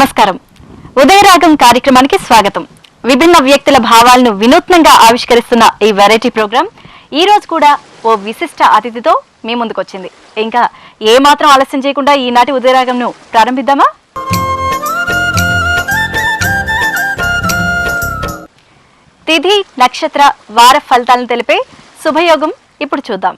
నమస్కారం. ఉదయరాగం కార్యక్రమానికి స్వాగతం. విభిన్న వ్యక్తుల భావాలను వినూత్నంగా ఆవిష్కరిస్తున్న ఈ వెరైటీ ప్రోగ్రాం ఈ రోజు కూడా ఓ విశిష్ట అతిథితో మీ ముందుకొచ్చింది. ఇంకా ఏమాత్రం ఆలస్యం చేయకుండా ఈనాటి ఉదయరాగంను ప్రారంభిద్దామా? తిథి నక్షత్ర వార ఫలితాలను తెలిపే శుభయోగం ఇప్పుడు చూద్దాం.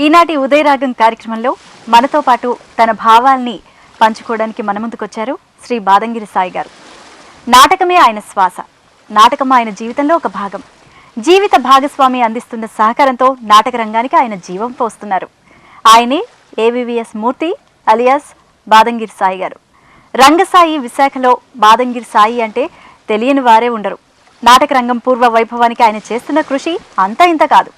ఈనాటి ఉదయరాగం కార్యక్రమంలో మనతో పాటు తన భావాల్ని పంచుకోవడానికి మన ముందుకొచ్చారు శ్రీ బాదంగిరి సాయి గారు. నాటకమే ఆయన శ్వాస, నాటకం ఆయన జీవితంలో ఒక భాగం. జీవిత భాగస్వామి అందిస్తున్న సహకారంతో నాటక రంగానికి ఆయన జీవం పోస్తున్నారు. ఆయనే ఏవివిఎస్ మూర్తి అలియాస్ బాదంగిరి సాయి గారు. రంగసాయి విశాఖలో బాదంగిరి సాయి అంటే తెలియని వారే ఉండరు. నాటక రంగం పూర్వ వైభవానికి ఆయన చేస్తున్న కృషి అంతా ఇంత కాదు.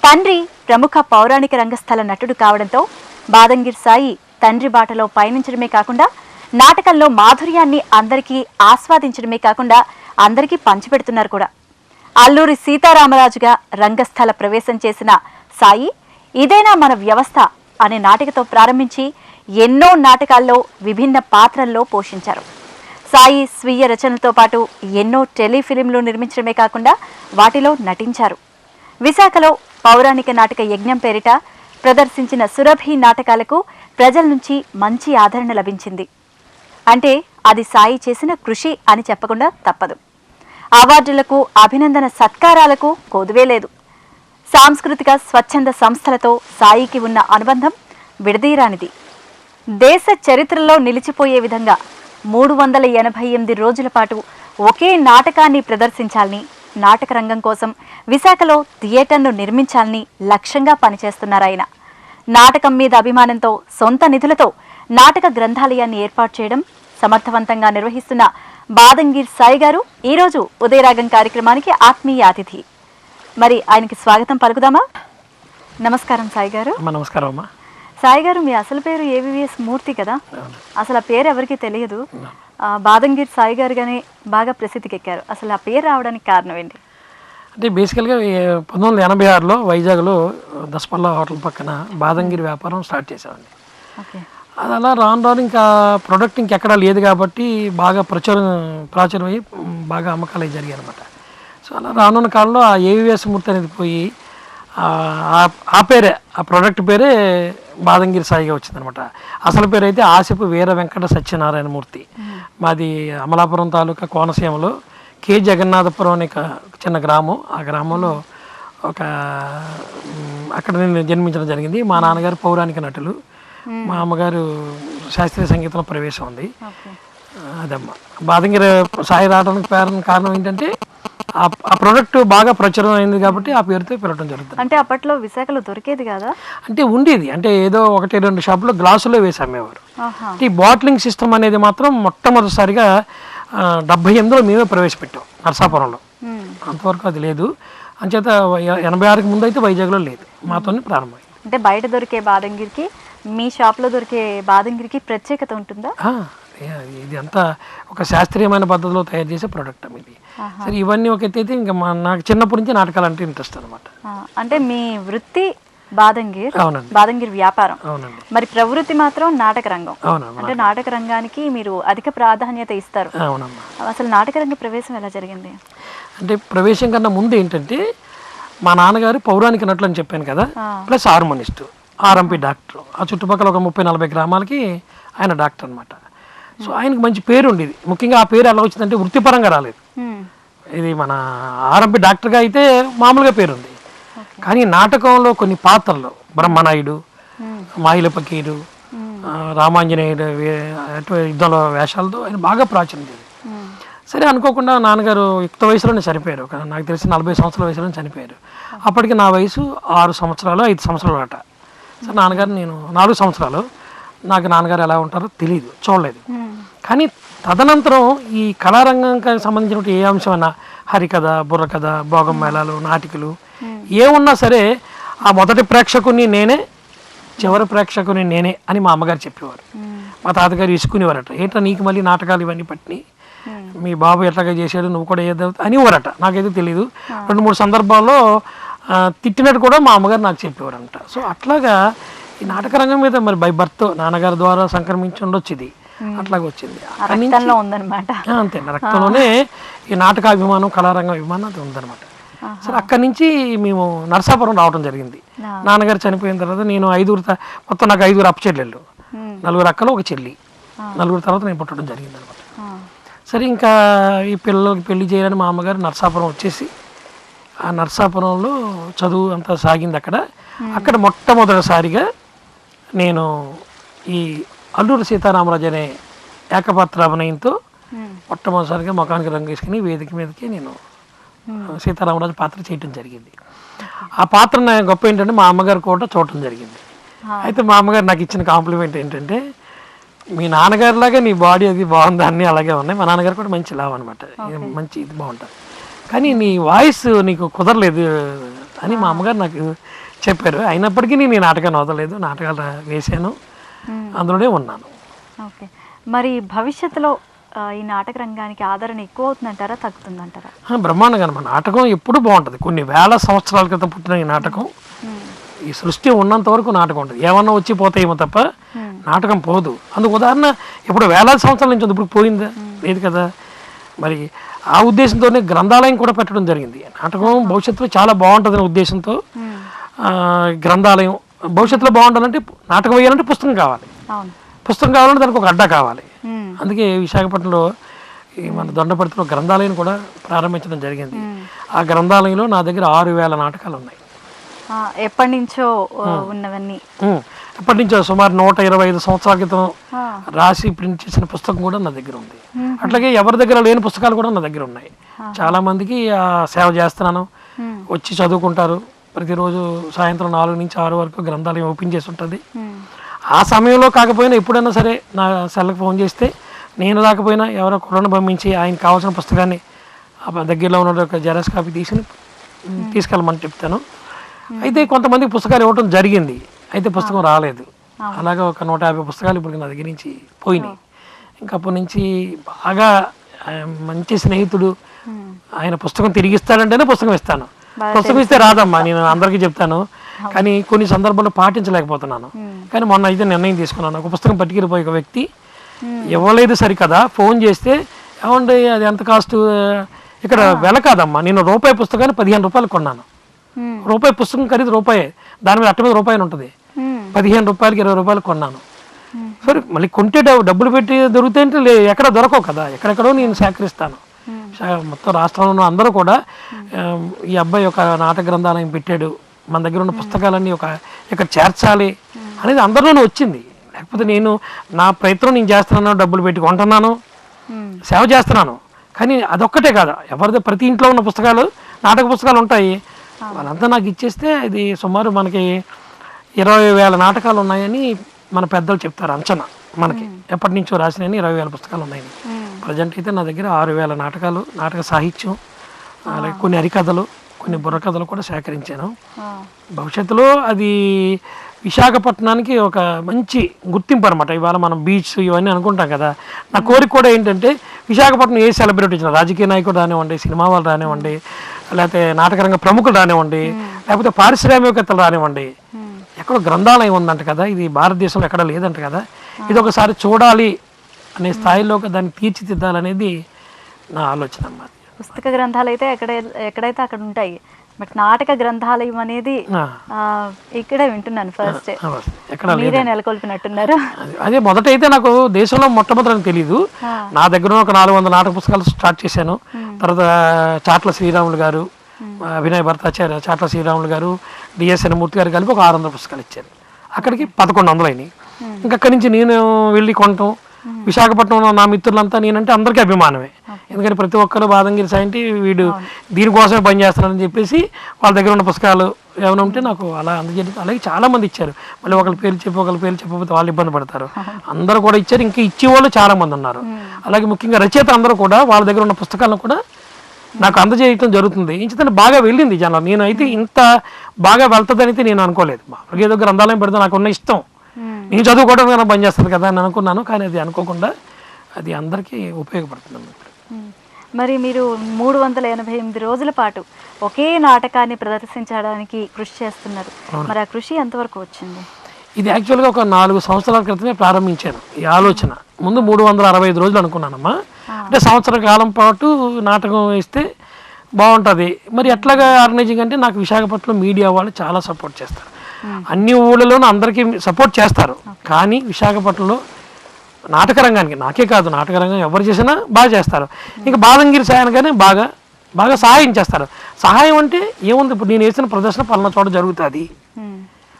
తండ్రి ప్రముఖ పౌరాణిక రంగస్థల నటుడు కావడంతో బాదంగిరి సాయి తండ్రి బాటలో పయనించడమే కాకుండా నాటకంలో మాధుర్యాన్ని అందరికీ ఆస్వాదించడమే కాకుండా అందరికీ పంచిపెడుతున్నారు కూడా. అల్లూరి సీతారామరాజుగా రంగస్థల ప్రవేశం చేసిన సాయి ఇదేనా మన వ్యవస్థ అనే నాటికతో ప్రారంభించి ఎన్నో నాటకాల్లో విభిన్న పాత్రల్లో పోషించారు. సాయి స్వీయ రచనలతో పాటు ఎన్నో టెలిఫిలింలు నిర్మించడమే కాకుండా వాటిలో నటించారు. విశాఖలో పౌరాణిక నాటక యజ్ఞం పేరిట ప్రదర్శించిన సురభి నాటకాలకు ప్రజల నుంచి మంచి ఆదరణ లభించింది. అంటే అది సాయి చేసిన కృషి అని చెప్పకుండా తప్పదు. అవార్డులకు, అభినందన సత్కారాలకు కొదువే లేదు. సాంస్కృతిక స్వచ్ఛంద సంస్థలతో సాయికి ఉన్న అనుబంధం విడదీరానిది. దేశ చరిత్రలో నిలిచిపోయే విధంగా 388 రోజుల పాటు ఒకే నాటకాన్ని ప్రదర్శించాలని, నాటక రంగం కోసం విశాఖలో థియేటర్ను నిర్మించాలని లక్ష్యంగా పనిచేస్తున్నారు ఆయన. నాటకం మీద అభిమానంతో సొంత నిధులతో నాటక గ్రంథాలయాన్ని ఏర్పాటు చేయడం సమర్థవంతంగా నిర్వహిస్తున్న బాదంగిరి సాయి గారు ఈరోజు ఉదయరాగం కార్యక్రమానికి ఆత్మీయ అతిథి. మరి ఆయనకి స్వాగతం పలుకుదామా? నమస్కారం సాయి గారు. నమస్కారం అమ్మా. సాయి గారు, మీ అసలు పేరు ఏవివిఎస్ మూర్తి కదా? అసలు ఆ పేరు ఎవరికి తెలియదు. బాదంగిరి సాయి గారుగానే బాగా ప్రసిద్ధికి ఎక్కారు. అసలు ఆ పేరు రావడానికి కారణం ఏంటి? అంటే బేసికల్గా 1986లో వైజాగ్లో దసపల్లా హోటల్ పక్కన బాదంగిరి వ్యాపారం స్టార్ట్ చేసామండి. అది అలా రాను రాను ఇంకా ప్రొడక్ట్ ఇంకెక్కడా లేదు కాబట్టి బాగా ప్రాచుర్యం అయ్యి బాగా అమ్మకాలు అవి జరిగాయి అనమాట. సో అలా రానున్న కాలంలో ఆ ఏవివిఎస్ మూర్తి అనేది పోయి ఆ పేరే, ఆ ప్రోడక్ట్ పేరే బాదంగిరి సాయిగా వచ్చిందనమాట. అసలు పేరు అయితే ఆసిపు వీర వెంకట సత్యనారాయణ మూర్తి. మాది అమలాపురం తాలూకా కోనసీమలో కే జగన్నాథపురం అనే చిన్న గ్రామం. ఆ గ్రామంలో అక్కడ నేను జన్మించడం జరిగింది. మా నాన్నగారు పౌరాణిక నటులు, మా అమ్మగారు శాస్త్రీయ సంగీతంలో ప్రవేశం ఉంది. అదమ్మా బాదంగిరి సాయి రావడానికి కారణం ఏంటంటే ఆ ప్రోడక్ట్ బాగా ప్రచురం అయింది కాబట్టి ఆ పేరుతో పిలవడం జరుగుతుంది. అంటే అప్పట్లో విశాఖలో దొరికేది కదా? అంటే ఉండేది, అంటే ఏదో 1-2 షాపులో గ్లాసులో వేసి అమ్మేవారు. ఈ బాటిలింగ్ సిస్టమ్ అనేది మాత్రం మొట్టమొదటిసారిగా 78లో మేమే ప్రవేశపెట్టాం నరసాపురంలో. అంతవరకు అది లేదు. అంచేత 86కి ముందు అయితే వైజాగ్లో లేదు, మాతోనే ప్రారంభమైంది. అంటే బయట దొరికే బాదంగిరికి, మీ షాప్లో దొరికే బాదంగిరికి ప్రత్యేకత ఉంటుందా? ఇది అంతా ఒక శాస్త్రీయమైన పద్ధతిలో తయారు చేసే ప్రోడక్ట్ ఇది. సరే, ఇవన్నీ ఒక ఎత్తైతే ఇంకా నాకు చిన్నప్పటి నుంచి నాటకాలు అంటే ఇంట్రెస్ట్ అనమాట. అంటే మీ వృత్తి బాదంగిరి? అవునండి. బాదంగిరి వ్యాపారం. అవునండి. మరి ప్రవృత్తి మాత్రం నాటక రంగం. అవునమ్మా. అంటే నాటక రంగానికి మీరు అధిక ప్రాధాన్యత ఇస్తారు. అవునమ్మా. అసలు నాటక రంగ ప్రవేశం ఎలా జరిగింది? అంటే ప్రవేశం కన్నా ముందు ఏంటంటే మా నాన్నగారు పౌరాణిక నటులు అని చెప్పాను కదా, ప్లస్ హార్మోనిస్టు, ఆర్ఎంపీ డాక్టర్. ఆ చుట్టుపక్కల ఒక 30-40 గ్రామాలకి ఆయన డాక్టర్ అనమాట. సో ఆయనకు మంచి పేరు ఉండేది. ముఖ్యంగా ఆ పేరు ఎలా వచ్చిందంటే వృత్తిపరంగా రాలేదు. ఇది మన ఆర్ఎంపీ డాక్టర్గా అయితే మామూలుగా పేరుంది, కానీ నాటకంలో కొన్ని పాత్రలు బ్రహ్మనాయుడు, మాయిల పకీరు, రామాంజనేయుడు యుద్ధంలో వేషాలతో ఆయన బాగా ప్రాచుర్యం చేయాలి. సరే, అనుకోకుండా నాన్నగారు యుక్త వయసులోనే చనిపోయారు. నాకు తెలిసి 40 సంవత్సరాల వయసులోనే చనిపోయారు. అప్పటికి నా వయసు 6 సంవత్సరాలు 5 సంవత్సరాలు అట. సరే, నాన్నగారు నేను 4 సంవత్సరాలు. నాకు నాన్నగారు ఎలా ఉంటారో తెలియదు, చూడలేదు. కానీ తదనంతరం ఈ కళారంగానికి సంబంధించిన ఏ అంశమైనా హరికథ, బుర్రకథ, భోగం మేళాలు, నాటికలు ఏమున్నా సరే ఆ మొదటి ప్రేక్షకుని నేనే, చివరి ప్రేక్షకుని నేనే అని మా అమ్మగారు చెప్పేవారు. మా తాతగారు ఇసుకునేవారట, ఏంటో నీకు మళ్ళీ నాటకాలు ఇవన్నీ పట్టినాయి, మీ బాబు ఎట్లాగా చేశాడు నువ్వు కూడా ఏదో అనేవారట. నాకైతే తెలీదు. 2-3 సందర్భాల్లో తిట్టినట్టు కూడా మా అమ్మగారు నాకు చెప్పేవారంట. సో అట్లాగా ఈ నాటక రంగం మీద మరి బై బర్త్ నాన్నగారి ద్వారా సంక్రమించి ఉండొచ్చు, ఇది అట్లాగే వచ్చింది. అంతే, రక్తంలోనే ఈ నాటకాభిమానం, కళారంగం అభిమానం అది ఉందన్నమాట. సరే అక్కడి నుంచి మేము నరసాపురం రావడం జరిగింది. నాన్నగారు చనిపోయిన తర్వాత నేను మొత్తం నాకు 5 అప్పచెల్లెళ్ళు, 4 అక్కలు, 1 చెల్లి, 4 తర్వాత నేను పుట్టడం జరిగింది అనమాట. సరే ఇంకా ఈ పిల్లలకి పెళ్లి చేయాలని మా అమ్మగారు నరసాపురం వచ్చేసి ఆ నరసాపురంలో చదువు అంతా సాగింది. అక్కడ మొట్టమొదటిసారిగా నేను ఈ అల్లూరి సీతారామరాజు అనే ఏకపాత్ర అభినయంతో మొట్టమొదటిసారిగా ముఖానికి రంగు వేసుకుని వేదిక మీదకి నేను సీతారామరాజు పాత్ర చేయటం జరిగింది. ఆ పాత్ర గొప్ప ఏంటంటే మా అమ్మగారు కూడా చూడటం జరిగింది. అయితే మా అమ్మగారు నాకు ఇచ్చిన కాంప్లిమెంట్ ఏంటంటే, మీ నాన్నగారిలాగా నీ బాడీ అది బాగుంది, అన్నీ అలాగే ఉన్నాయి, మా నాన్నగారు కూడా మంచి లావు అనమాట, మంచి ఇది బాగుంటుంది, కానీ నీ వాయిస్ నీకు కుదరలేదు అని మా అమ్మగారు నాకు చెప్పారు. అయినప్పటికీ నేను ఈ నాటకాన్ని వదలలేదు, నాటకాలు వేసాను, అందులోనే ఉన్నాను. ఓకే, మరి భవిష్యత్తులో ఈ నాటక రంగానికి ఆదరణ ఎక్కువ అవుతుందంటారా, తగ్గుతుందంటారా? బ్రహ్మాండంగా మా నాటకం ఎప్పుడు బాగుంటుంది. కొన్ని వేల సంవత్సరాల క్రితం పుట్టిన ఈ నాటకం, ఈ సృష్టి ఉన్నంత వరకు నాటకం ఉంటుంది. ఏమన్నా వచ్చి పోతాయేమో తప్ప నాటకం పోదు. అందుకు ఉదాహరణ ఇప్పుడు వేలాది సంవత్సరాల నుంచి ఉంది, ఇప్పుడు పోయిందా? లేదు కదా. మరి ఆ ఉద్దేశంతోనే గ్రంథాలయం కూడా పెట్టడం జరిగింది. నాటకం భవిష్యత్తులో చాలా బాగుంటుందనే ఉద్దేశంతో గ్రంథాలయం భవిష్యత్తులో బాగుండాలంటే నాటకం వేయాలంటే పుస్తకం కావాలి, పుస్తకం కావాలంటే దానికి ఒక అడ్డా కావాలి. అందుకే విశాఖపట్నంలో ఈ మన దొండపర్తిలో గ్రంథాలయం కూడా ప్రారంభించడం జరిగింది. ఆ గ్రంథాలయంలో నా దగ్గర 6,000 నాటకాలు ఉన్నాయి. ఎప్పటి నుంచో ఉన్నవన్నీ, ఎప్పటి నుంచో సుమారు 125 సంవత్సరాల క్రితం రాసి ప్రింట్ చేసిన పుస్తకం కూడా నా దగ్గర ఉంది. అట్లాగే ఎవరి దగ్గర లేని పుస్తకాలు కూడా నా దగ్గర ఉన్నాయి. చాలా మందికి సేవ చేస్తున్నాను, వచ్చి చదువుకుంటారు. ప్రతిరోజు సాయంత్రం 4 నుంచి 6 వరకు గ్రంథాలయం ఓపెన్ చేసి ఉంటుంది. ఆ సమయంలో కాకపోయినా ఎప్పుడైనా సరే నా సెల్కి ఫోన్ చేస్తే, నేను రాకపోయినా ఎవరో కుర్రను పంపించి ఆయనకు కావాల్సిన పుస్తకాన్ని దగ్గరలో ఉన్న ఒక జెరాక్స్ కాపీ తీసుకెళ్ళమని చెప్తాను. అయితే కొంతమందికి పుస్తకాలు ఇవ్వడం జరిగింది, అయితే పుస్తకం రాలేదు. అలాగే ఒక 150 పుస్తకాలు ఇప్పుడు నా దగ్గర నుంచి పోయినాయి. ఇంకా అప్పటి నుంచి బాగా మంచి స్నేహితుడు, ఆయన పుస్తకం తిరిగిస్తాడంటేనే పుస్తకం ఇస్తాను. పుస్తకం ఇస్తే రాదమ్మా, నేను అందరికీ చెప్తాను, కానీ కొన్ని సందర్భాల్లో పాటించలేకపోతున్నాను. కానీ మొన్న అయితే నిర్ణయం తీసుకున్నాను. ఒక పుస్తకం పట్టుకెళ్ళిపోయి ఒక వ్యక్తి ఇవ్వలేదు సరికదా, ఫోన్ చేస్తే ఏమండి అది ఎంత కాస్ట్, ఇక్కడ వెల కాదమ్మా, నేను రూపాయి పుస్తకాన్ని 15 రూపాయలు కొన్నాను. రూపాయి పుస్తకం ఖరీదు రూపాయే, దాని మీద అట్ట మీద రూపాయలు ఉంటుంది. 15 రూపాయలకి 20 రూపాయలు కొన్నాను. సరే మళ్ళీ కొంటే డబ్బులు పెట్టి దొరుకుతాయంటే ఎక్కడ దొరకవు కదా, ఎక్కడెక్కడో నేను సేకరిస్తాను. మొత్తం రాష్ట్రంలో ఉన్న అందరూ కూడా ఈ అబ్బాయి ఒక నాటక గ్రంథాలయం పెట్టాడు, మన దగ్గర ఉన్న పుస్తకాలన్నీ ఇక్కడ చేర్చాలి అనేది అందరిలోనూ వచ్చింది. లేకపోతే నేను నా ప్రయత్నం నేను చేస్తున్నాను, డబ్బులు పెట్టి కొంటున్నాను, సేవ చేస్తున్నాను. కానీ అదొక్కటే కాదు, ఎవరిదో ప్రతి ఇంట్లో ఉన్న పుస్తకాలు, నాటక పుస్తకాలు ఉంటాయి, వాళ్ళంతా నాకు ఇచ్చేస్తే ఇది సుమారు మనకి 20,000 నాటకాలు ఉన్నాయని మన పెద్దలు చెప్తారు అంచనా. మనకి ఎప్పటి నుంచో రాసినవి 20,000 పుస్తకాలు ఉన్నాయని. ప్రజెంట్ అయితే నా దగ్గర 6,000 నాటకాలు, నాటక సాహిత్యం, అలాగే కొన్ని హరికథలు, కొన్ని బుర్రకథలు కూడా సేకరించాను. భవిష్యత్తులో అది విశాఖపట్నానికి ఒక మంచి గుర్తింపు అనమాట. ఇవాళ మనం బీచ్ ఇవన్నీ అనుకుంటాం కదా, నా కోరిక కూడా ఏంటంటే విశాఖపట్నం ఏ సెలబ్రిటీ వచ్చినా, రాజకీయ నాయకుడు రానివ్వండి, సినిమా వాళ్ళు రానివ్వండి, లేకపోతే నాటకరంగ ప్రముఖులు రానివ్వండి, లేకపోతే పారిశ్రామికవేత్తలు రానివ్వండి, ఎక్కడో గ్రంథాలయం ఉందంట కదా, ఇది భారతదేశంలో ఎక్కడ లేదంట కదా, ఇది ఒకసారి చూడాలి అనే స్థాయిలో దాన్ని తీర్చిదిద్దాలనేది నా ఆలోచన అన్నమాట. పుస్తక గ్రంథాలు అయితే ఎక్కడైతే అక్కడ ఉంటాయి, బట్ నాటక గ్రంథాలయం అనేది ఇక్కడే వింటున్నాను ఫస్ట్. మీరే నెలకొల్పినట్టున్నారు. అదే మొదటైతే నాకు దేశంలో మొట్టమొదటి తెలియదు. నా దగ్గర ఒక 400 నాటక పుస్తకాలు స్టార్ట్ చేశాను. తర్వాత చాట్ల శ్రీరాములు గారు, అభినయ భర్తాచార్య చాట్ల శ్రీరాములు గారు, డిఎస్ఎన్ మూర్తి గారు కలిపి ఒక 600 పుస్తకాలు ఇచ్చారు. అక్కడికి 1100 అయినాయి. ఇంకక్కడి నుంచి నేను వెళ్ళి కొనటం. విశాఖపట్నంలో నా మిత్రులంతా నేనంటే అందరికీ అభిమానమే, ఎందుకంటే ప్రతి ఒక్కరు బాదంగిరి సాయంటి వీడు దీనికోసమే పనిచేస్తున్నారని చెప్పేసి వాళ్ళ దగ్గర ఉన్న పుస్తకాలు ఏమైనా ఉంటే నాకు అలా అందజేయడం. అలాగే చాలామంది ఇచ్చారు. మళ్ళీ ఒకరి పేరు చెప్పకపోతే వాళ్ళు ఇబ్బంది పడతారు. అందరూ కూడా ఇచ్చారు, ఇంకా ఇచ్చేవాళ్ళు చాలామంది ఉన్నారు. అలాగే ముఖ్యంగా రచయిత అందరూ కూడా వాళ్ళ దగ్గర ఉన్న పుస్తకాలను కూడా నాకు అందజేయటం జరుగుతుంది. ఇంచుతంటే బాగా వెళ్ళింది జనం. నేను అయితే ఇంత బాగా వెళ్తుందని అయితే నేను అనుకోలేదు. మామూలుగా ఏదో గ్రంథాలయం పెడితే నాకు ఉన్న ఇష్టం, నేను చదువుకోవడం కన్నా పని చేస్తుంది కదా అని అనుకున్నాను, కానీ అది అనుకోకుండా అది అందరికీ ఉపయోగపడుతుంది అన్నమాట. మరి మీరు 388 రోజుల పాటు ఒకే నాటకాన్ని ప్రదర్శించడానికి కృషి చేస్తున్నారు. మరి ఆ కృషి ఎంతవరకు వచ్చింది? ఇది యాక్చువల్గా ఒక 4 సంవత్సరాల క్రితమే ప్రారంభించాను ఈ ఆలోచన. ముందు 365 రోజులు అనుకున్నానమ్మా. అంటే సంవత్సర కాలం పాటు నాటకం వేస్తే బాగుంటుంది. మరి ఎట్లాగా ఆర్గనైజింగ్ అంటే నాకు విశాఖపట్నం మీడియా వాళ్ళు చాలా సపోర్ట్ చేస్తారు. అన్ని ఊళ్ళలోనూ అందరికీ సపోర్ట్ చేస్తారు, కానీ విశాఖపట్నంలో నాటక రంగానికి, నాకే కాదు నాటక రంగం ఎవరు చేసినా బాగా చేస్తారు. ఇంకా బాదంగిరి సాయనగానే బాగా బాగా సహాయం చేస్తారు. సహాయం అంటే ఏముంది, ఇప్పుడు నేను వేసిన ప్రదర్శన పలానా చోట జరుగుతుంది,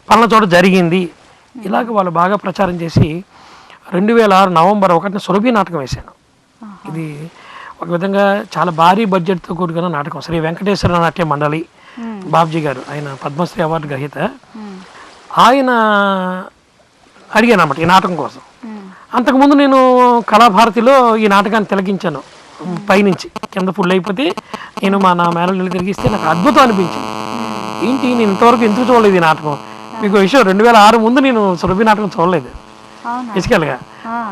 పలానా చోట జరిగింది, ఇలాగ వాళ్ళు బాగా ప్రచారం చేసి 2006 నవంబర్ 1న సురభి నాటకం వేశాను. ఇది ఒక విధంగా చాలా భారీ బడ్జెట్తో కూడుకున్న నాటకం. శ్రీ వెంకటేశ్వర నాట్య మండలి బాబ్జీ గారు, ఆయన పద్మశ్రీ అవార్డు గ్రహీత, ఆయన అడిగాను అన్నమాట ఈ నాటకం కోసం. అంతకుముందు నేను కళాభారతిలో ఈ నాటకాన్ని తిలకించాను పైనుంచి, కింద ఫుల్ అయిపోతే నేను నా మేనల్ని తిరిగిస్తే నాకు అద్భుతం అనిపించింది. ఏంటి నేను ఇంతవరకు ఎందుకు చూడలేదు ఈ నాటకం. మీకు విషయం 2006 ముందు నేను సురభి నాటకం చూడలేదు బేసికల్గా.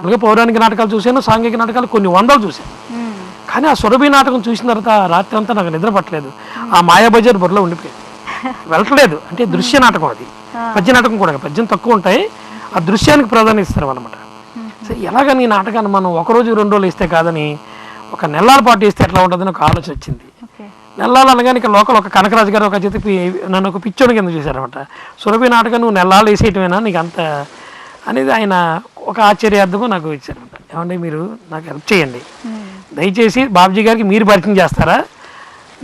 అలాగే పౌరాణిక నాటకాలు చూశాను, సాంఘిక నాటకాలు కొన్ని వందలు చూశాను, కానీ ఆ సురభి నాటకం చూసిన తర్వాత రాత్రి అంతా నాకు నిద్ర పట్టలేదు. ఆ మాయాబజార్ బుర్రలో ఉండిపోయింది, వెళ్ళట్లేదు. అంటే దృశ్య నాటకం అది, పద్య నాటకం కూడా పద్యం తక్కువ ఉంటాయి, ఆ దృశ్యానికి ప్రాధాన్యత ఇస్తారు అన్నమాట. సరే ఎలాగని ఈ నాటకాన్ని మనం 1 రోజు 2 రోజులు ఇస్తే కాదని ఒక నెలల పాటు ఇస్తే ఎట్లా ఉంటుందని ఒక ఆలోచన వచ్చింది. నెలలు అనగానే ఇక లోకల్ ఒక కనకరాజు గారు ఒక చేతి నన్ను ఒక పిచ్చోని కింద చూశారనమాట. సురభి నాటకం నువ్వు నెలలు వేసేయటమేనా నీకు అంత అనేది ఆయన ఒక ఆశ్చర్యార్థము నాకు ఇచ్చారనమాట. ఏమంటే మీరు నాకు హెల్ప్ చేయండి, దయచేసి బాబ్జీ గారికి మీరు పరిచయం చేస్తారా,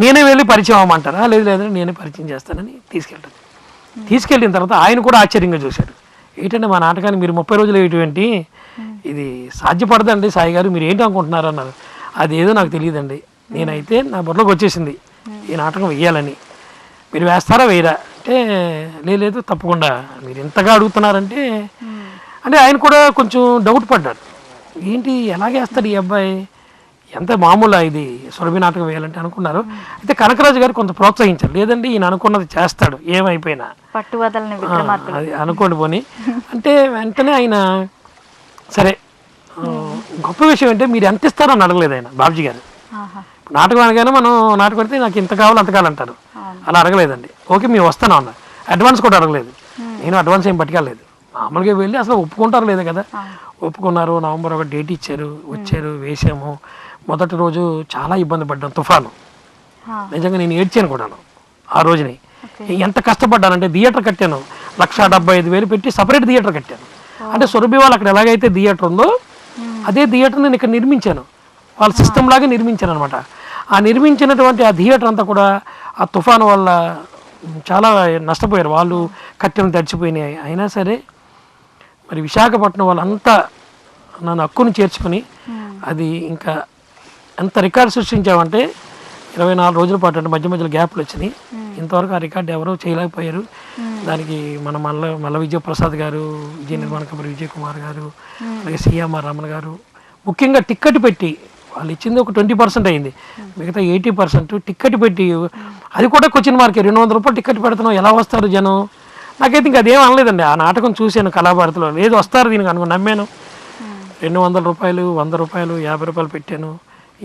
నేనే వెళ్ళి పరిచయం అవ్వమంటారా, లేదు లేదంటే నేనే పరిచయం చేస్తానని తీసుకెళ్తాను. తీసుకెళ్ళిన తర్వాత ఆయన కూడా ఆశ్చర్యంగా చూశాడు. ఏంటంటే మా నాటకాన్ని మీరు 30 రోజులు వేయటమేంటి, ఇది సాధ్యపడదండి సాయి గారు, మీరు ఏంటి అనుకుంటున్నారు అన్నారు. అదేదో నాకు తెలియదండి, నేనైతే నా బుర్రలోకి వచ్చేసింది ఈ నాటకం వెయ్యాలని. మీరు వేస్తారా వేయరా అంటే లేదు తప్పకుండా, మీరు ఎంతగా అడుగుతున్నారంటే అంటే ఆయన కూడా కొంచెం డౌట్ పడ్డాడు. ఏంటి ఎలాగేస్తాడు ఈ అబ్బాయి, ఎంత మామూలా ఇది సురభి నాటకం వేయాలంటే అనుకున్నారు. అయితే కనకరాజు గారు కొంత ప్రోత్సహించారు, లేదండి ఈయన అనుకున్నది చేస్తాడు ఏమైపోయినా, అది అనుకోండి పోని అంటే. వెంటనే ఆయన సరే, గొప్ప విషయం అంటే మీరు ఎంత ఇస్తారని అడగలేదు ఆయన బాబ్జీ గారు. నాటకం అనగానే మనం నాటకం పెడితే నాకు ఇంత కావాలి అంత కావాలంటారు, అలా అడగలేదండి. ఓకే మేము వస్తాను అన్న, అడ్వాన్స్ కూడా అడగలేదు. నేను అడ్వాన్స్ ఏం పట్టుకెళ్ళలేదు, మామూలుగా వెళ్ళి అసలు ఒప్పుకుంటారు లేదు కదా, ఒప్పుకున్నారు. నవంబర్ 1 డేట్ ఇచ్చారు, వచ్చారు, వేసాము. మొదటి రోజు చాలా ఇబ్బంది పడ్డాను, తుఫాను, నిజంగా నేను ఏడ్చాను కూడాను ఆ రోజుని. ఎంత కష్టపడ్డానంటే థియేటర్ కట్టాను, 1,75,000 పెట్టి సపరేట్ థియేటర్ కట్టాను. అంటే సురభి వాళ్ళు అక్కడ ఎలాగైతే థియేటర్ ఉందో అదే థియేటర్ నేను ఇక్కడ నిర్మించాను, వాళ్ళ సిస్టమ్ లాగా నిర్మించాను అనమాట. ఆ నిర్మించినటువంటి ఆ థియేటర్ అంతా కూడా ఆ తుఫాను వల్ల చాలా నష్టపోయారు, వాళ్ళు కట్టెలు తడిచిపోయినాయి. అయినా సరే మరి విశాఖపట్నం వాళ్ళంతా నన్ను హక్కును చేర్చుకొని అది ఇంకా ఎంత రికార్డు సృష్టించామంటే 24 రోజుల పాటు, అంటే మధ్య మధ్యలో గ్యాప్లు వచ్చినాయి. ఇంతవరకు ఆ రికార్డు ఎవరూ చేయలేకపోయారు. దానికి మన మల్ల విజయప్రసాద్ గారు, విజయ నిర్మాణ కంపెనీ విజయ్ కుమార్ గారు, అలాగే సిఎంఆర్ రమణ గారు, ముఖ్యంగా టిక్కెట్ పెట్టి వాళ్ళు ఇచ్చింది ఒక 20% అయింది, మిగతా 80% టిక్కెట్ పెట్టి, అది కూడా క్వశ్చన్ మార్కే. 200 రూపాయలు టిక్కెట్ పెడుతున్నాం, ఎలా వస్తారు జనం? నాకైతే ఇంకా అదేం అనలేదండి. ఆ నాటకం చూశాను కళాభారతిలో, లేదు వస్తారు దీనికి అనుకుని నమ్మాను. 200 రూపాయలు, 100 రూపాయలు, 50 రూపాయలు పెట్టాను.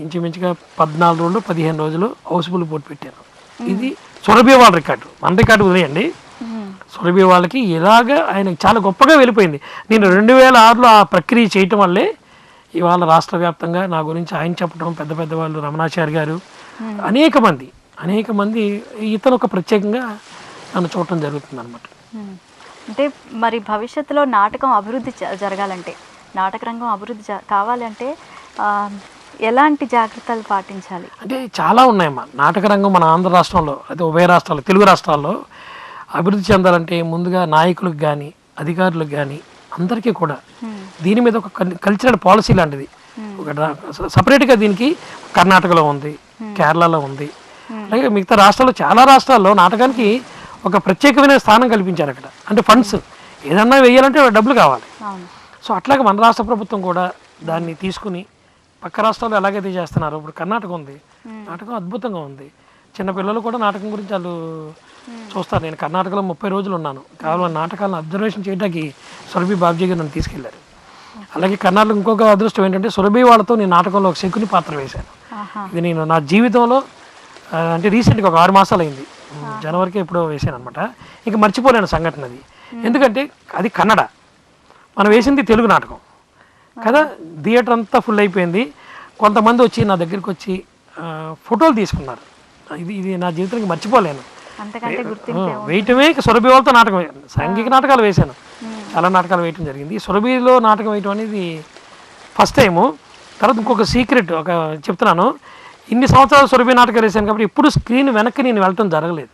ఇంచుమించుగా 14 రోజులు 15 రోజులు హౌస్ఫుల్ పోటీ పెట్టాను. ఇది సురభి వాళ్ళ రికార్డు, మన రికార్డు వదిలేయండి. సురభి వాళ్ళకి ఇలాగ ఆయనకి చాలా గొప్పగా వెళ్ళిపోయింది. నేను 2006లో ఆ ప్రక్రియ చేయటం వల్లే ఇవాళ రాష్ట్ర వ్యాప్తంగా నా గురించి ఆయన చెప్పడం, పెద్ద పెద్ద వాళ్ళు రమణాచారి గారు, అనేక మంది ఇతను ఒక ప్రత్యేకంగా నన్ను చూడటం జరుగుతుంది అనమాట. అంటే మరి భవిష్యత్తులో నాటకం అభివృద్ధి జరగాలంటే, నాటక రంగం అభివృద్ధి కావాలంటే ఎలాంటి జాగ్రత్తలు పాటించాలి? అంటే చాలా ఉన్నాయమ్మా. నాటక రంగం మన ఆంధ్ర రాష్ట్రంలో, అయితే ఉభయ రాష్ట్రాల్లో, తెలుగు రాష్ట్రాల్లో అభివృద్ధి చెందాలంటే ముందుగా నాయకులకు కానీ అధికారులకు కానీ అందరికీ కూడా దీని మీద ఒక కల్చరల్ పాలసీ లాంటిది ఒక సపరేట్గా దీనికి కర్ణాటకలో ఉంది, కేరళలో ఉంది, అలాగే మిగతా రాష్ట్రాల్లో చాలా రాష్ట్రాల్లో నాటకానికి ఒక ప్రత్యేకమైన స్థానం కల్పించారు అక్కడ. అంటే ఫండ్స్ ఏదన్నా వేయాలంటే డబ్బులు కావాలి. సో అట్లాగే మన రాష్ట్ర ప్రభుత్వం కూడా దాన్ని తీసుకుని పక్క రాష్ట్రాల్లో ఎలాగైతే చేస్తున్నారో, ఇప్పుడు కర్ణాటక ఉంది, నాటకం అద్భుతంగా ఉంది. చిన్నపిల్లలు కూడా నాటకం గురించి వాళ్ళు చూస్తారు. నేను కర్ణాటకలో 30 రోజులు ఉన్నాను. కావాలని నాటకాలను అబ్జర్వేషన్ చేయడానికి సురభి బాబ్జీ గారు నన్ను తీసుకెళ్లారు. అలాగే కర్ణాటకలో ఇంకొక అదృష్టం ఏంటంటే సురభి వాళ్ళతో నేను నాటకంలో ఒక శకుని పాత్ర వేశాను. ఇది నేను నా జీవితంలో అంటే రీసెంట్గా ఒక 6 మాసాలు అయింది, జనవరికి ఎప్పుడో వేసాను అనమాట. ఇంకా మర్చిపోలేను సంఘటన అది. ఎందుకంటే అది కన్నడ, మనం వేసింది తెలుగు నాటకం కదా. థియేటర్ అంతా ఫుల్ అయిపోయింది. కొంతమంది వచ్చి నా దగ్గరికి వచ్చి ఫోటోలు తీసుకున్నారు. ఇది నా జీవితానికి మర్చిపోలేను. వేయటమే సురభి వాళ్ళతో నాటకం, సాంఘిక నాటకాలు వేశాను, చాలా నాటకాలు వేయటం జరిగింది. సురభిలో నాటకం వేయటం అనేది ఫస్ట్ టైము. తర్వాత ఇంకొక సీక్రెట్ ఒక చెప్తున్నాను. ఇన్ని సంవత్సరాలు సురభి నాటకాలు వేసాను కాబట్టి ఎప్పుడు స్క్రీన్ వెనక్కి నేను వెళ్ళటం జరగలేదు.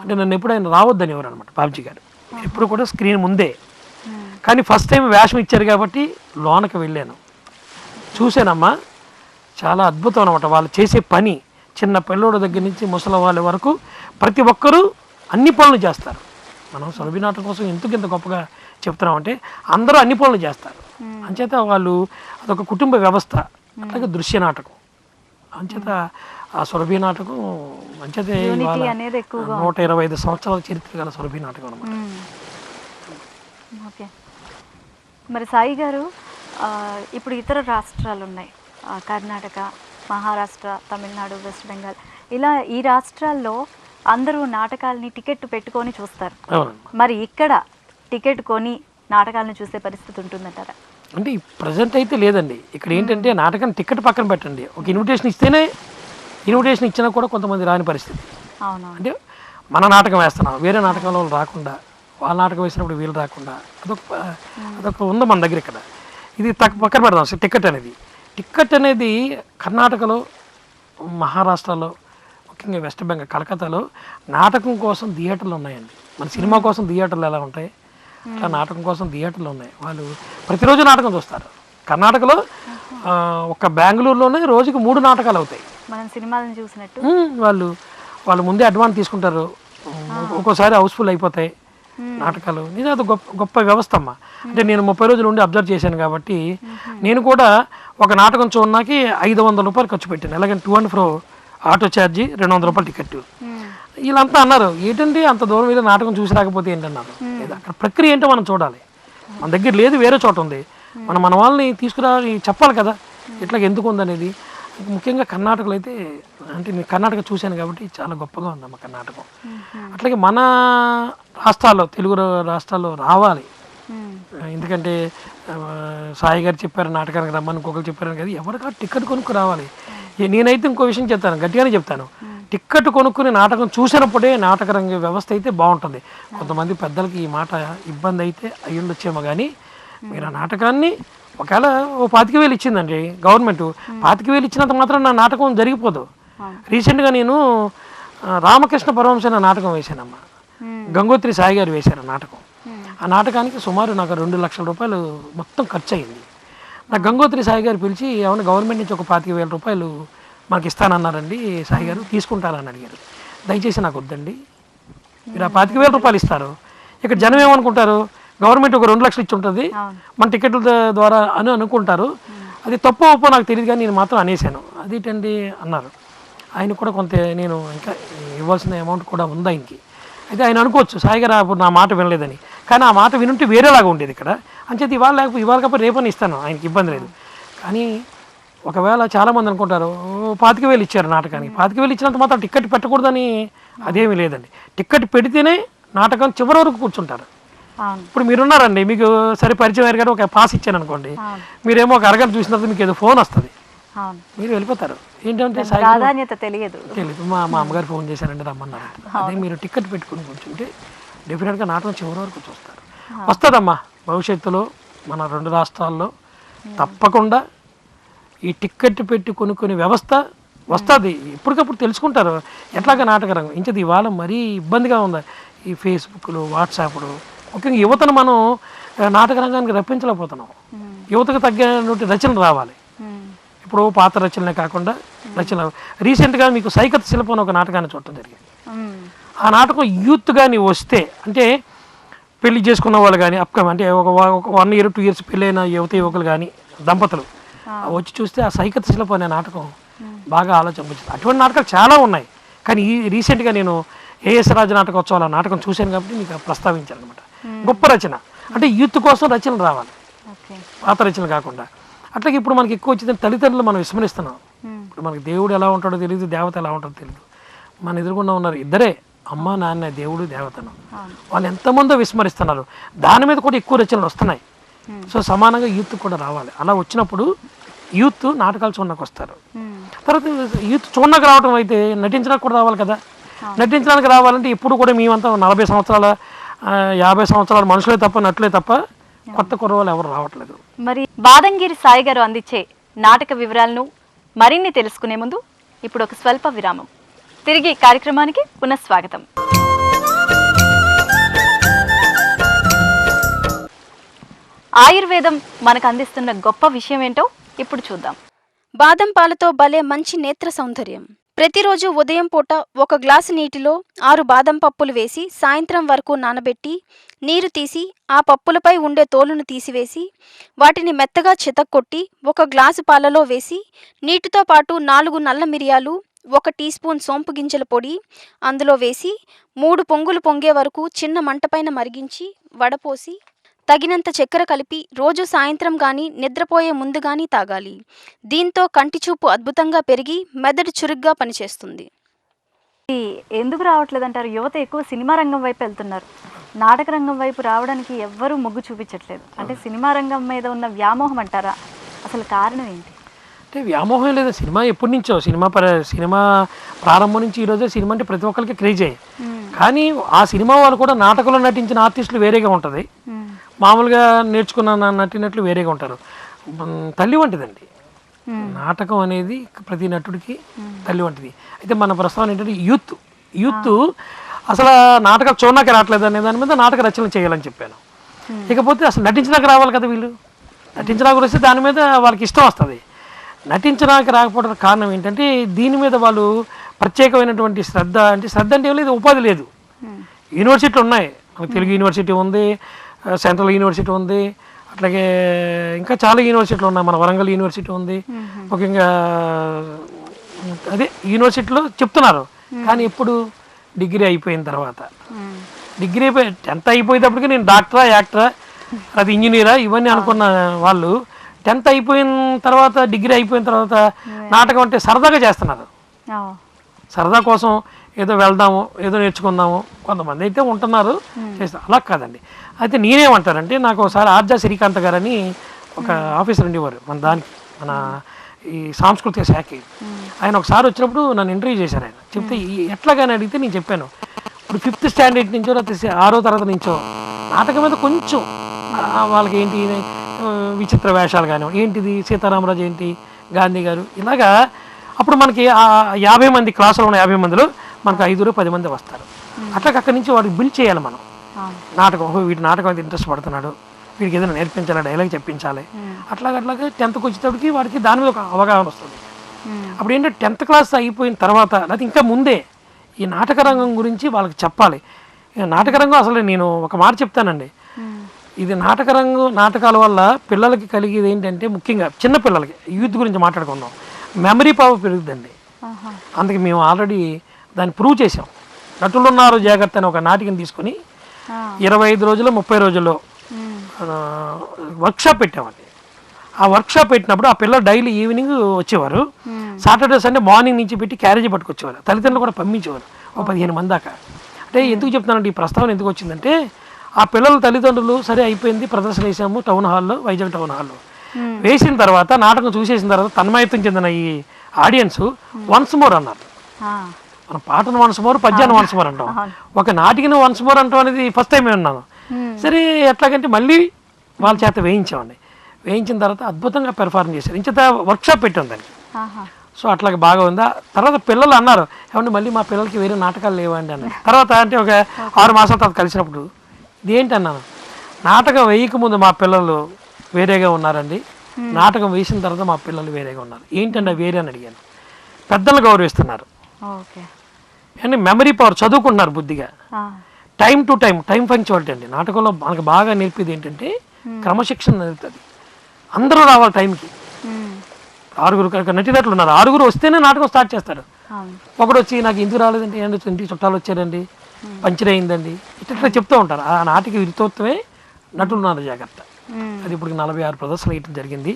అంటే నన్ను ఎప్పుడు ఆయన రావద్దని ఎవరు అనమాట బాబ్జీ గారు, ఎప్పుడు కూడా స్క్రీన్ ముందే. కానీ ఫస్ట్ టైం వేషం ఇచ్చారు కాబట్టి లోనకి వెళ్ళాను, చూశానమ్మా. చాలా అద్భుతం అనమాట వాళ్ళు చేసే పని. చిన్న పిల్లోడి దగ్గర నుంచి ముసలి వాళ్ళ వరకు ప్రతి ఒక్కరూ అన్ని పనులు చేస్తారు. మనం సురభి నాటకం కోసం ఎందుకు ఇంత గొప్పగా చెప్తున్నామంటే అందరూ అన్ని పనులు చేస్తారు. అంచేత వాళ్ళు అదొక కుటుంబ వ్యవస్థ. అలాగే దృశ్య నాటకం అంచేత ఆ సురభి నాటకం అంచేత 125 సంవత్సరాల చరిత్ర గల సురభి నాటకం అనమాట. ఓకే, మరి సాయి గారు ఇప్పుడు ఇతర రాష్ట్రాలు ఉన్నాయి, కర్ణాటక, మహారాష్ట్ర, తమిళనాడు, వెస్ట్ బెంగాల్, ఇలా ఈ రాష్ట్రాల్లో అందరూ నాటకాలని టికెట్ పెట్టుకొని చూస్తారు. మరి ఇక్కడ టికెట్ కొని నాటకాలను చూసే పరిస్థితి ఉంటుందంటారా? అంటే ప్రజెంట్ అయితే లేదండి. ఇక్కడ ఏంటంటే నాటకాన్ని టికెట్ పక్కన పెట్టండి, ఒక ఇన్విటేషన్ ఇస్తేనే, ఇన్విటేషన్ ఇచ్చినా కూడా కొంతమంది రాని పరిస్థితి. అంటే మన నాటకం వేస్తున్నాం, వేరే నాటకంలో రాకుండా, వాళ్ళ నాటకం వేసినప్పుడు వీళ్ళు రాకుండా, అదొక ఉంది మన దగ్గర. ఇక్కడ ఇది పక్కన పెడదాం. టికెట్ అనేది కర్ణాటకలో, మహారాష్ట్రలో, ముఖ్యంగా వెస్ట్ బెంగాల్, కలకత్తాలో నాటకం కోసం థియేటర్లు ఉన్నాయండి. మన సినిమా కోసం థియేటర్లు ఎలా ఉంటాయి అట్లా నాటకం కోసం థియేటర్లు ఉన్నాయి. వాళ్ళు ప్రతిరోజు నాటకం చూస్తారు. కర్ణాటకలో ఒక బెంగళూరులోనే రోజుకి 3 నాటకాలు అవుతాయి. మనం సినిమాలను చూసినట్టు వాళ్ళు ముందే అడ్వాన్స్ తీసుకుంటారు. ఒక్కోసారి హౌస్ఫుల్ అయిపోతాయి నాటకాలు. నిజం అది గొప్ప వ్యవస్థ అమ్మ. అంటే నేను 30 రోజులు ఉండి అబ్జర్వ్ చేశాను కాబట్టి నేను కూడా ఒక నాటకం చూడడానికి 500 రూపాయలు ఖర్చు పెట్టాను. ఎలాగంటే 2 and 4 ఆటో ఛార్జీ, 200 రూపాయలు టికెట్. వీళ్ళంతా అన్నారు ఏంటంటే అంత దూరం వెళ్ళి నాటకం చూసి రాకపోతే ఏంటన్నారు. అక్కడ ప్రక్రియ ఏంటో మనం చూడాలి. మన దగ్గర లేదు, వేరే చోట ఉంది. మన వాళ్ళని తీసుకురా చెప్పాలి కదా ఇట్లా ఎందుకు ఉందనేది. ముఖ్యంగా కర్ణాటకలో అయితే, అంటే నేను కర్ణాటక చూశాను కాబట్టి చాలా గొప్పగా ఉందమ్మ కర్ణాటకం. అట్లాగే మన రాష్ట్రాల్లో, తెలుగు రాష్ట్రాల్లో రావాలి. ఎందుకంటే సాయి గారు చెప్పారు నాటకానికి రమ్మని, ఇంకొకరు చెప్పారని కదా, ఎవరికా టికెట్ కొనుక్కు రావాలి. నేనైతే ఇంకో విషయం చెప్తాను, గట్టిగానే చెప్తాను. టికెట్ కొనుక్కుని నాటకం చూసినప్పుడే నాటక రంగ వ్యవస్థ అయితే బాగుంటుంది. కొంతమంది పెద్దలకి ఈ మాట ఇబ్బంది అయితే అయ్యుండొచ్చేమో కానీ మీరు ఆ నాటకాన్ని ఒకవేళ 25,000 ఇచ్చిందండి గవర్నమెంట్, 25,000 ఇచ్చినంత మాత్రం నా నాటకం జరిగిపోదు. రీసెంట్గా నేను రామకృష్ణ పరమహంస అనే నాటకం వేశానమ్మా. గంగోత్రి సాయి గారు వేశారు నాటకం. ఆ నాటకానికి సుమారు నాకు 2 లక్షల రూపాయలు మొత్తం ఖర్చు అయింది. నాకు గంగోత్రి సాయి గారు పిలిచి ఏమన్నా గవర్నమెంట్ నుంచి ఒక 25,000 రూపాయలు మనకి ఇస్తానన్నారండి సాయి గారు, తీసుకుంటారని అడిగారు. దయచేసి నాకు వద్దండి, మీరు ఆ 25,000 రూపాయలు ఇస్తారు, ఇక్కడ జనం ఏమనుకుంటారు గవర్నమెంట్ ఒక 2 లక్షలు ఇచ్చి ఉంటుంది మన టికెట్ల ద్వారా అని అనుకుంటారు. అది తప్పు ఒప్పో నాకు తెలియదు కానీ నేను మాత్రం అనేసాను. అదేంటండి అన్నారు. ఆయన కూడా కొంత నేను ఇంకా ఇవ్వాల్సిన అమౌంట్ కూడా ఉంది ఆయనకి. అయితే ఆయన అనుకోవచ్చు సాయి గారు అప్పుడు నా మాట వినలేదని, కానీ ఆ మాట వినుంటే వేరేలాగా ఉండేది ఇక్కడ. అంచేది ఇవాళ కాకపోతే రేపని ఇస్తాను, ఆయనకి ఇబ్బంది లేదు. కానీ ఒకవేళ చాలామంది అనుకుంటారు 25,000 ఇచ్చారు నాటకానికి, 25,000 ఇచ్చినంత మాత్రం టికెట్ పెట్టకూడదని అదేమీ లేదండి. టికెట్ పెడితేనే నాటకం చివరి వరకు కూర్చుంటారు. ఇప్పుడు మీరున్నారండి, మీకు సరే పరిచయం అయ్యారు కానీ ఒక పాస్ ఇచ్చాను అనుకోండి, మీరేమో ఒక అరగంట చూసిన తర్వాత మీకు ఏదో ఫోన్ వస్తుంది, మీరు వెళ్ళిపోతారు. ఏంటంటే తెలియదు, మా అమ్మగారు ఫోన్ చేశానండి రమ్మన్నారు. అదే మీరు టికెట్ పెట్టుకుని కూర్చుంటే డెఫినెట్గా నాటకం చివరి వరకు చూస్తారు. వస్తుందమ్మా భవిష్యత్తులో మన 2 రాష్ట్రాల్లో తప్పకుండా ఈ టికెట్ పెట్టి కొనుక్కునే వ్యవస్థ వస్తుంది. ఇప్పటికప్పుడు తెలుసుకుంటారు ఎట్లాగా నాటక రంగం. ఇంచది ఇవాళ మరీ ఇబ్బందిగా ఉంది ఈ ఫేస్బుక్లు, వాట్సాప్లు. ముఖ్యంగా యువతను మనం నాటక రంగానికి రప్పించలేకపోతున్నాం. యువతకు తగ్గటువంటి రచన రావాలి. ఇప్పుడు పాత రచనలే కాకుండా రచన. రీసెంట్గా మీకు సైకత శిల్పం అని ఒక నాటకాన్ని చూడటం జరిగింది. ఆ నాటకం యూత్ కానీ వస్తే, అంటే పెళ్లి చేసుకున్న వాళ్ళు కానీ అంటే ఒక 1 year 2 years పెళ్ళైన యువకులు కానీ దంపతులు వచ్చి చూస్తే ఆ సైకత శిల్పం అనే నాటకం బాగా ఆలోచన వచ్చింది. అటువంటి నాటకాలు చాలా ఉన్నాయి కానీ ఈ రీసెంట్గా నేను ఏఎస్ రాజు నాటకోత్సవాల నాటకం చూశాను కాబట్టి మీకు ప్రస్తావించాను అనమాట. గొప్ప రచన అంటే యూత్ కోసం రచనలు రావాలి, పాత రచనలు కాకుండా. అట్లాగే ఇప్పుడు మనకి ఎక్కువ వచ్చిందని తల్లిదండ్రులు మనం విస్మరిస్తున్నాం. ఇప్పుడు మనకి దేవుడు ఎలా ఉంటాడో తెలియదు, దేవత ఎలా ఉంటాడో తెలియదు. మన ఎదురుగుండా ఉన్నారు ఇద్దరే, అమ్మ నాన్న, దేవుడు దేవతను. వాళ్ళు ఎంతమందో విస్మరిస్తున్నారు. దాని మీద కూడా ఎక్కువ రచనలు వస్తున్నాయి. సో సమానంగా యూత్ కూడా రావాలి. అలా వచ్చినప్పుడు యూత్ నాటకాలు చూడడానికి వస్తారు. తర్వాత యూత్ చూడడానికి రావడం అయితే నటించడానికి కూడా రావాలి కదా. నటించడానికి రావాలంటే ఇప్పుడు కూడా మేమంతా 40 సంవత్సరాల 50 సంవత్సరాల మనుషులే తప్ప, నటులే తప్ప కొత్త కుర్రవాళ్ళు ఎవరు రావట్లేదు. మరి బాదంగిరి సాయి గారు అందించే నాటక వివరాలను మరిన్ని తెలుసుకునే ముందు ఇప్పుడు ఒక స్వల్ప విరామం. తిరిగి కార్యక్రమానికి పునఃస్వాగతం. ఆయుర్వేదం మనకు అందిస్తున్న గొప్ప విషయం ఏంటో ఇప్పుడు చూద్దాం. బాదం పాలతో భలే మంచి నేత్ర సౌందర్యం. ప్రతిరోజు ఉదయం పూట ఒక గ్లాసు నీటిలో 6 బాదం పప్పులు వేసి సాయంత్రం వరకు నానబెట్టి నీరు తీసి ఆ పప్పులపై ఉండే తోలును తీసివేసి వాటిని మెత్తగా చితక్కొట్టి ఒక గ్లాసు పాలలో వేసి నీటితో పాటు 4 నల్ల మిరియాలు, 1 టీ స్పూన్ సోంపు గింజల పొడి అందులో వేసి 3 పొంగులు పొంగే వరకు చిన్న మంటపైన మరిగించి వడపోసి తగినంత చక్కెర కలిపి రోజు సాయంత్రం కానీ నిద్రపోయే ముందు కానీ తాగాలి. దీంతో కంటి చూపు అద్భుతంగా పెరిగి మెదడు చురుగ్గా పనిచేస్తుంది. ఎందుకు రావట్లేదంటారు? యువత ఎక్కువ సినిమా రంగం వైపు వెళ్తున్నారు, నాటక రంగం వైపు రావడానికి ఎవ్వరూ మొగ్గు చూపించట్లేదు. అంటే సినిమా రంగం మీద ఉన్న వ్యామోహం అంటారా? అసలు కారణం ఏంటి? అంటే వ్యామోహం లేదు, సినిమా ఎప్పటి నుంచో సినిమా ప్రారంభం నుంచి ఈరోజే సినిమా అంటే ప్రతి ఒక్కరికి క్రేజ్ అయ్యాయి. కానీ ఆ సినిమా వాళ్ళు కూడా నాటకంలో నటించిన ఆర్టిస్టులు వేరేగా ఉంటుంది, మామూలుగా నేర్చుకున్న నటినట్లు వేరేగా ఉంటారు. తల్లి వంటిదండి నాటకం అనేది, ప్రతి నటుడికి తల్లి వంటిది. అయితే మన ప్రస్తావన ఏంటంటే యూత్ అసలు నాటకాలు చూడడానికి రావట్లేదు అనే దాని మీద నాటక రచనలు చేయాలని చెప్పాను. ఇకపోతే అసలు నటించడానికి రావాలి కదా, వీళ్ళు నటించడానికి వస్తే దాని మీద వాళ్ళకి ఇష్టం వస్తుంది. నటించడానికి రాకపోవడం కారణం ఏంటంటే దీని మీద వాళ్ళు ప్రత్యేకమైనటువంటి శ్రద్ధ అంటే లేదు, ఉపాధి లేదు. యూనివర్సిటీలు ఉన్నాయి, మనకు తెలుగు యూనివర్సిటీ ఉంది, సెంట్రల్ యూనివర్సిటీ ఉంది, అట్లాగే ఇంకా చాలా యూనివర్సిటీలు ఉన్నాయి, మన వరంగల్ యూనివర్సిటీ ఉంది. ముఖ్యంగా అదే యూనివర్సిటీలో చెప్తున్నారు. కానీ ఇప్పుడు డిగ్రీ అయిపోయిన తర్వాత, డిగ్రీ 10th అయిపోయేటప్పటికి నేను డాక్టరా, యాక్టరా, అది ఇంజనీరా ఇవన్నీ అనుకున్న వాళ్ళు 10th అయిపోయిన తర్వాత, డిగ్రీ అయిపోయిన తర్వాత నాటకం అంటే సరదాగా చేస్తున్నారు. సరదా కోసం ఏదో వెళ్దాము, ఏదో నేర్చుకుందాము, కొంతమంది అయితే ఉంటున్నారు చేస్తారు. అలా కాదండి. అయితే నేనేమంటానంటే, నాకు ఒకసారి ఆర్జా శ్రీకాంత్ గారు అని ఒక ఆఫీసర్ ఉండేవారు మన ఈ సాంస్కృతిక శాఖ. ఆయన ఒకసారి వచ్చినప్పుడు నన్ను ఇంటర్వ్యూ చేశారు. ఆయన చెప్తే ఎట్లాగని అడిగితే నేను చెప్పాను, ఇప్పుడు 5th స్టాండర్డ్ నుంచో లేకపోతే 6వ తరగతి నుంచో నాటకం మీద కొంచెం వాళ్ళకి ఏంటి విచిత్ర వేషాలు కానీ, ఏంటిది సీతారామరాజు ఏంటి, గాంధీ గారు, ఇలాగా. అప్పుడు మనకి 50 మంది క్లాసులో ఉన్న 50 మందిలో మనకు 5-10 మంది వస్తారు. అట్లాగే అక్కడి నుంచి వాడికి బిల్డ్ చేయాలి మనం నాటకం. వీటి నాటకం అయితే ఇంట్రెస్ట్ పడుతున్నాడు, వీడికి ఏదైనా నేర్పించాలి, డైలాగ్ చెప్పించాలి. అట్లాగే 10th వచ్చేటప్పటికి వాడికి దాని మీద ఒక అవగాహన వస్తుంది. అప్పుడు ఏంటంటే 10th క్లాస్ అయిపోయిన తర్వాత, లేకపోతే ఇంకా ముందే ఈ నాటక రంగం గురించి వాళ్ళకి చెప్పాలి. నాటక రంగం అసలు నేను ఒక మాట చెప్తానండి, ఇది నాటకాల వల్ల పిల్లలకి కలిగేది ఏంటంటే, ముఖ్యంగా చిన్న పిల్లలకి, యూత్ గురించి మాట్లాడుకుందాం, మెమరీ పవర్ పెరుగుతుందండి. అందుకే మేము ఆల్రెడీ దాన్ని ప్రూవ్ చేసాం. నటులున్నారు జాగ్రత్త అని ఒక నాటికని తీసుకుని 25 రోజుల్లో 30 రోజుల్లో వర్క్షాప్ పెట్టామండి. ఆ వర్క్షాప్ పెట్టినప్పుడు ఆ పిల్లలు డైలీ ఈవినింగ్ వచ్చేవారు, సాటర్డే సండే మార్నింగ్ నుంచి పెట్టి క్యారేజీ పట్టుకొచ్చేవారు, తల్లిదండ్రులు కూడా పంపించేవారు, 15 మంది దాకా. అంటే ఎందుకు చెప్తున్నానంటే, ఈ ప్రస్తావన ఎందుకు వచ్చిందంటే, ఆ పిల్లల తల్లిదండ్రులు సరే అయిపోయింది, ప్రదర్శన వేసాము టౌన్ హాల్లో, వైజాగ్ టౌన్ హాల్లో వేసిన తర్వాత, నాటకం చూసేసిన తర్వాత తన్మయత్వం చెందిన ఈ ఆడియన్స్ వన్స్ మోర్ అన్నారు. మనం పాటను వన్స్ మోర్, పద్యాన్ని వన్స్ మోర్ అంటాం, ఒక నాటికను వన్స్ మోర్ అంటాం అనేది ఫస్ట్ టైం విన్నాను. సరే ఎట్లాగంటే మళ్ళీ వాళ్ళ చేత వేయించామండి. వేయించిన తర్వాత అద్భుతంగా పెర్ఫార్మ్ చేశారు. ఇంచేత వర్క్షాప్ పెట్టాం దానికి. సో అట్లాగే బాగా ఉందా. తర్వాత పిల్లలు అన్నారు, ఏమంటే మళ్ళీ మా పిల్లలకి వేరే నాటకాలు లేవండి అన్నారు. తర్వాత అంటే ఒక 6 మాసాల తర్వాత కలిసినప్పుడు ఇదేంటి అన్నాను, నాటకం వేయకముందు మా పిల్లలు వేరేగా ఉన్నారండి, నాటకం వేసిన తర్వాత మా పిల్లలు వేరేగా ఉన్నారు. ఏంటంటే వేరే అని అడిగాను. పెద్దలు గౌరవిస్తున్నారు అండ్ మెమరీ పవర్, చదువుకుంటున్నారు బుద్ధిగా, టైం టు టైం పంక్చువాలిటీ అండి. నాటకంలో మనకు బాగా నేర్పేది ఏంటంటే క్రమశిక్షణ నేర్పుతుంది. అందరూ రావాలి టైంకి. 6 నటినట్లు ఉన్నారు, 6 వస్తేనే నాటకం స్టార్ట్ చేస్తారు. అవును. ఒకడు వచ్చి నాకు ఎందుకు రాలేదంటే ఏంటో ఇంటికి చుట్టాలు వచ్చారండి, పంచర్ అయిందండి, ఇట్లా చెప్తూ ఉంటారు. ఆ నాటికి విరుతత్వమే నటులున్నారు జాగ్రత్త. అది ఇప్పుడు 46 ప్రదర్శనలు వేయటం జరిగింది.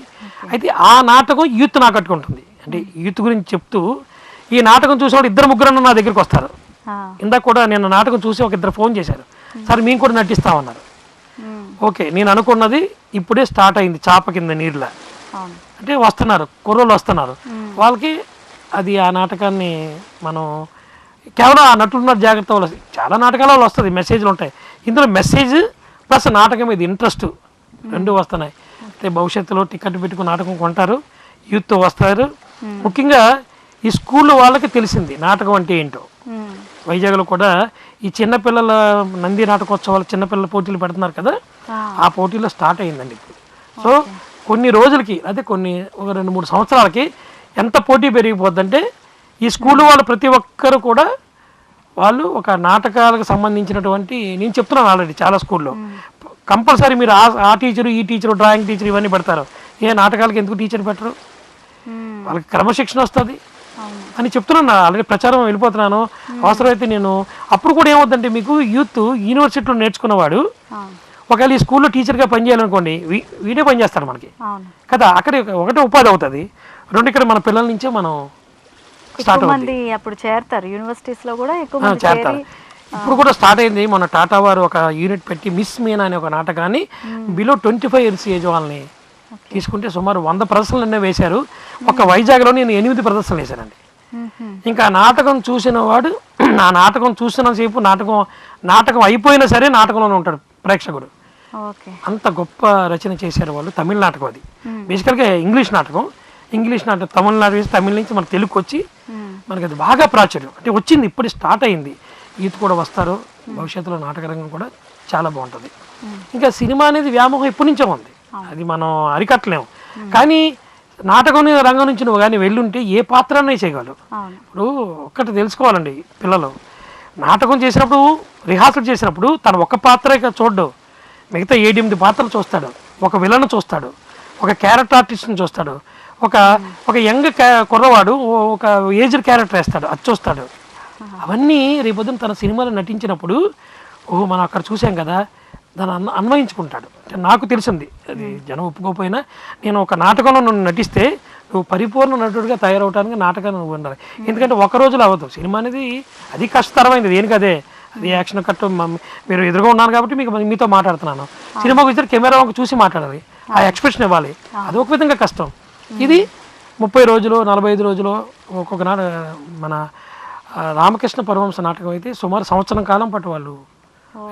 అయితే ఆ నాటకం యూత్ నాకట్టుకుంటుంది. అంటే యూత్ గురించి చెప్తూ ఈ నాటకం చూసేవాడు 2-3 నా దగ్గరికి వస్తారు. ఇందాక కూడా నేను నాటకం చూసి ఒక 2 ఫోన్ చేశారు, సార్ మేము కూడా నటిస్తామన్నారు. ఓకే, నేను అనుకున్నది ఇప్పుడే స్టార్ట్ అయింది, చాప కింద నీరులా. అంటే వస్తున్నారు, కుర్రోళ్ళు వస్తున్నారు, వాళ్ళకి అది ఆ నాటకాన్ని మనం కేవలం ఆ నటులున్న జాగ్రత్త వల్ల చాలా నాటకాల వాళ్ళు వస్తుంది, మెసేజ్లు ఉంటాయి. ఇందులో మెసేజ్ ప్లస్ నాటకం మీద ఇంట్రెస్ట్ రెండు వస్తున్నాయి. అయితే భవిష్యత్తులో టికెట్ పెట్టుకుని నాటకం కొంటారు, యూత్ వస్తారు. ముఖ్యంగా ఈ స్కూల్లో వాళ్ళకి తెలిసింది నాటకం అంటే ఏంటో. వైజాగ్లో కూడా ఈ చిన్నపిల్లల నంది నాటకోత్సవాలు చిన్నపిల్లల పోటీలు పెడుతున్నారు కదా, ఆ పోటీలో స్టార్ట్ అయిందండి ఇప్పుడు. సో కొన్ని రోజులకి అదే ఒక 2-3 సంవత్సరాలకి ఎంత పోటీ పెరిగిపోద్దంటే ఈ స్కూల్ వాళ్ళు ప్రతి ఒక్కరు కూడా వాళ్ళు ఒక నాటకాలకు సంబంధించినటువంటి, నేను చెప్తున్నాను ఆల్రెడీ చాలా స్కూల్లో కంపల్సరీ మీరు ఆ టీచరు ఈ టీచరు డ్రాయింగ్ టీచర్ ఇవన్నీ పెడతారు. ఏ నాటకాలకి ఎందుకు టీచర్ పెట్టరు? వాళ్ళకి క్రమశిక్షణ వస్తుంది అని చెప్తున్నాను, ఆల్రెడీ ప్రచారం వెళ్ళిపోతున్నాను. అవసరమైతే నేను అప్పుడు కూడా ఏమవుతుందంటే మీకు యూత్ యూనివర్సిటీలో నేర్చుకున్నవాడు ఒకవేళ ఈ స్కూల్లో టీచర్గా పనిచేయాలనుకోండి, వీడే పనిచేస్తాడు మనకి కదా. అక్కడ ఒకటే ఉపాధి అవుతుంది, 2 ఇక్కడ మన పిల్లల నుంచే మనం స్టార్ట్ అవుతుంది. అప్పుడు చేరతారు యూనివర్సిటీస్ లో కూడా ఎక్కువ మంది చేరతారు. ఇప్పుడు కూడా స్టార్ట్ అయింది. మన టాటా వారు ఒక యూనిట్ పెట్టి మిస్ మీనా అనే ఒక నాటకాన్ని బిలో 25 ఇయర్స్ ఏజ్ వాళ్ళని తీసుకుంటే సుమారు 100 ప్రదర్శనలు వేశారు. ఒక వైజాగ్లో నేను 8 ప్రదర్శనలు వేశానండి. ఇంకా నాటకం చూసిన వాడు ఆ నాటకం చూసినంతసేపు నాటకం అయిపోయినా సరే నాటకంలోనే ఉంటాడు ప్రేక్షకుడు. అంత గొప్ప రచన చేశారు వాళ్ళు. తమిళ నాటకం అది, బేసికల్గా ఇంగ్లీష్ నాటకం తమిళనాడు వేసి తమిళ నుంచి మన తెలుగుకి వచ్చి మనకి అది బాగా ప్రాచుర్యం అంటే వచ్చింది. ఇప్పుడు స్టార్ట్ అయింది, యూత్ కూడా వస్తారు. భవిష్యత్తులో నాటక రంగం కూడా చాలా బాగుంటుంది. ఇంకా సినిమా అనేది వ్యామోహం ఎప్పటి నుంచో ఉంది, అది మనం అరికట్టలేము. కానీ నాటకం రంగం నుంచి నువ్వు కానీ వెళ్ళుంటే ఏ పాత్రనే చేయగలరు. ఇప్పుడు ఒక్కటి తెలుసుకోవాలండి, పిల్లలు నాటకం చేసినప్పుడు రిహార్సల్ చేసినప్పుడు తను ఒక పాత్రే చూడ్డు, మిగతా 7-8 పాత్రలు చూస్తాడు. ఒక విలన్ చూస్తాడు, ఒక క్యారెక్టర్ ఆర్టిస్ట్ని చూస్తాడు, ఒక యంగ్ కుర్రవాడు ఒక ఏజ్డ్ క్యారెక్టర్ వేస్తాడు, అది చూస్తాడు. అవన్నీ రేపొద్దున తన సినిమాలో నటించినప్పుడు ఓహో మనం అక్కడ చూసాం కదా, దాన్ని అన్వయించుకుంటాడు. అంటే నాకు తెలిసింది, అది జనం ఒప్పుకోకపోయినా నేను ఒక నాటకంలో నువ్వు నటిస్తే నువ్వు పరిపూర్ణ నటుడిగా తయారవడానికి నాటకాన్ని నువ్వు ఉండాలి. ఎందుకంటే ఒక రోజులో అవ్వదు సినిమా అనేది, అది కష్టతరమైంది. దేనికి అది యాక్షన్ కట్, మీరు ఎదురుగా ఉన్నాను కాబట్టి మీతో మాట్లాడుతున్నాను. సినిమాకు వచ్చి కెమెరా వంక చూసి మాట్లాడాలి, ఆ ఎక్స్ప్రెషన్ ఇవ్వాలి, అది ఒక విధంగా కష్టం. ఇది 30 రోజులు 45 రోజులు ఒక్కొక్క మన రామకృష్ణ పరమహంస నాటకం అయితే సుమారు సంవత్సరం కాలం పాటు వాళ్ళు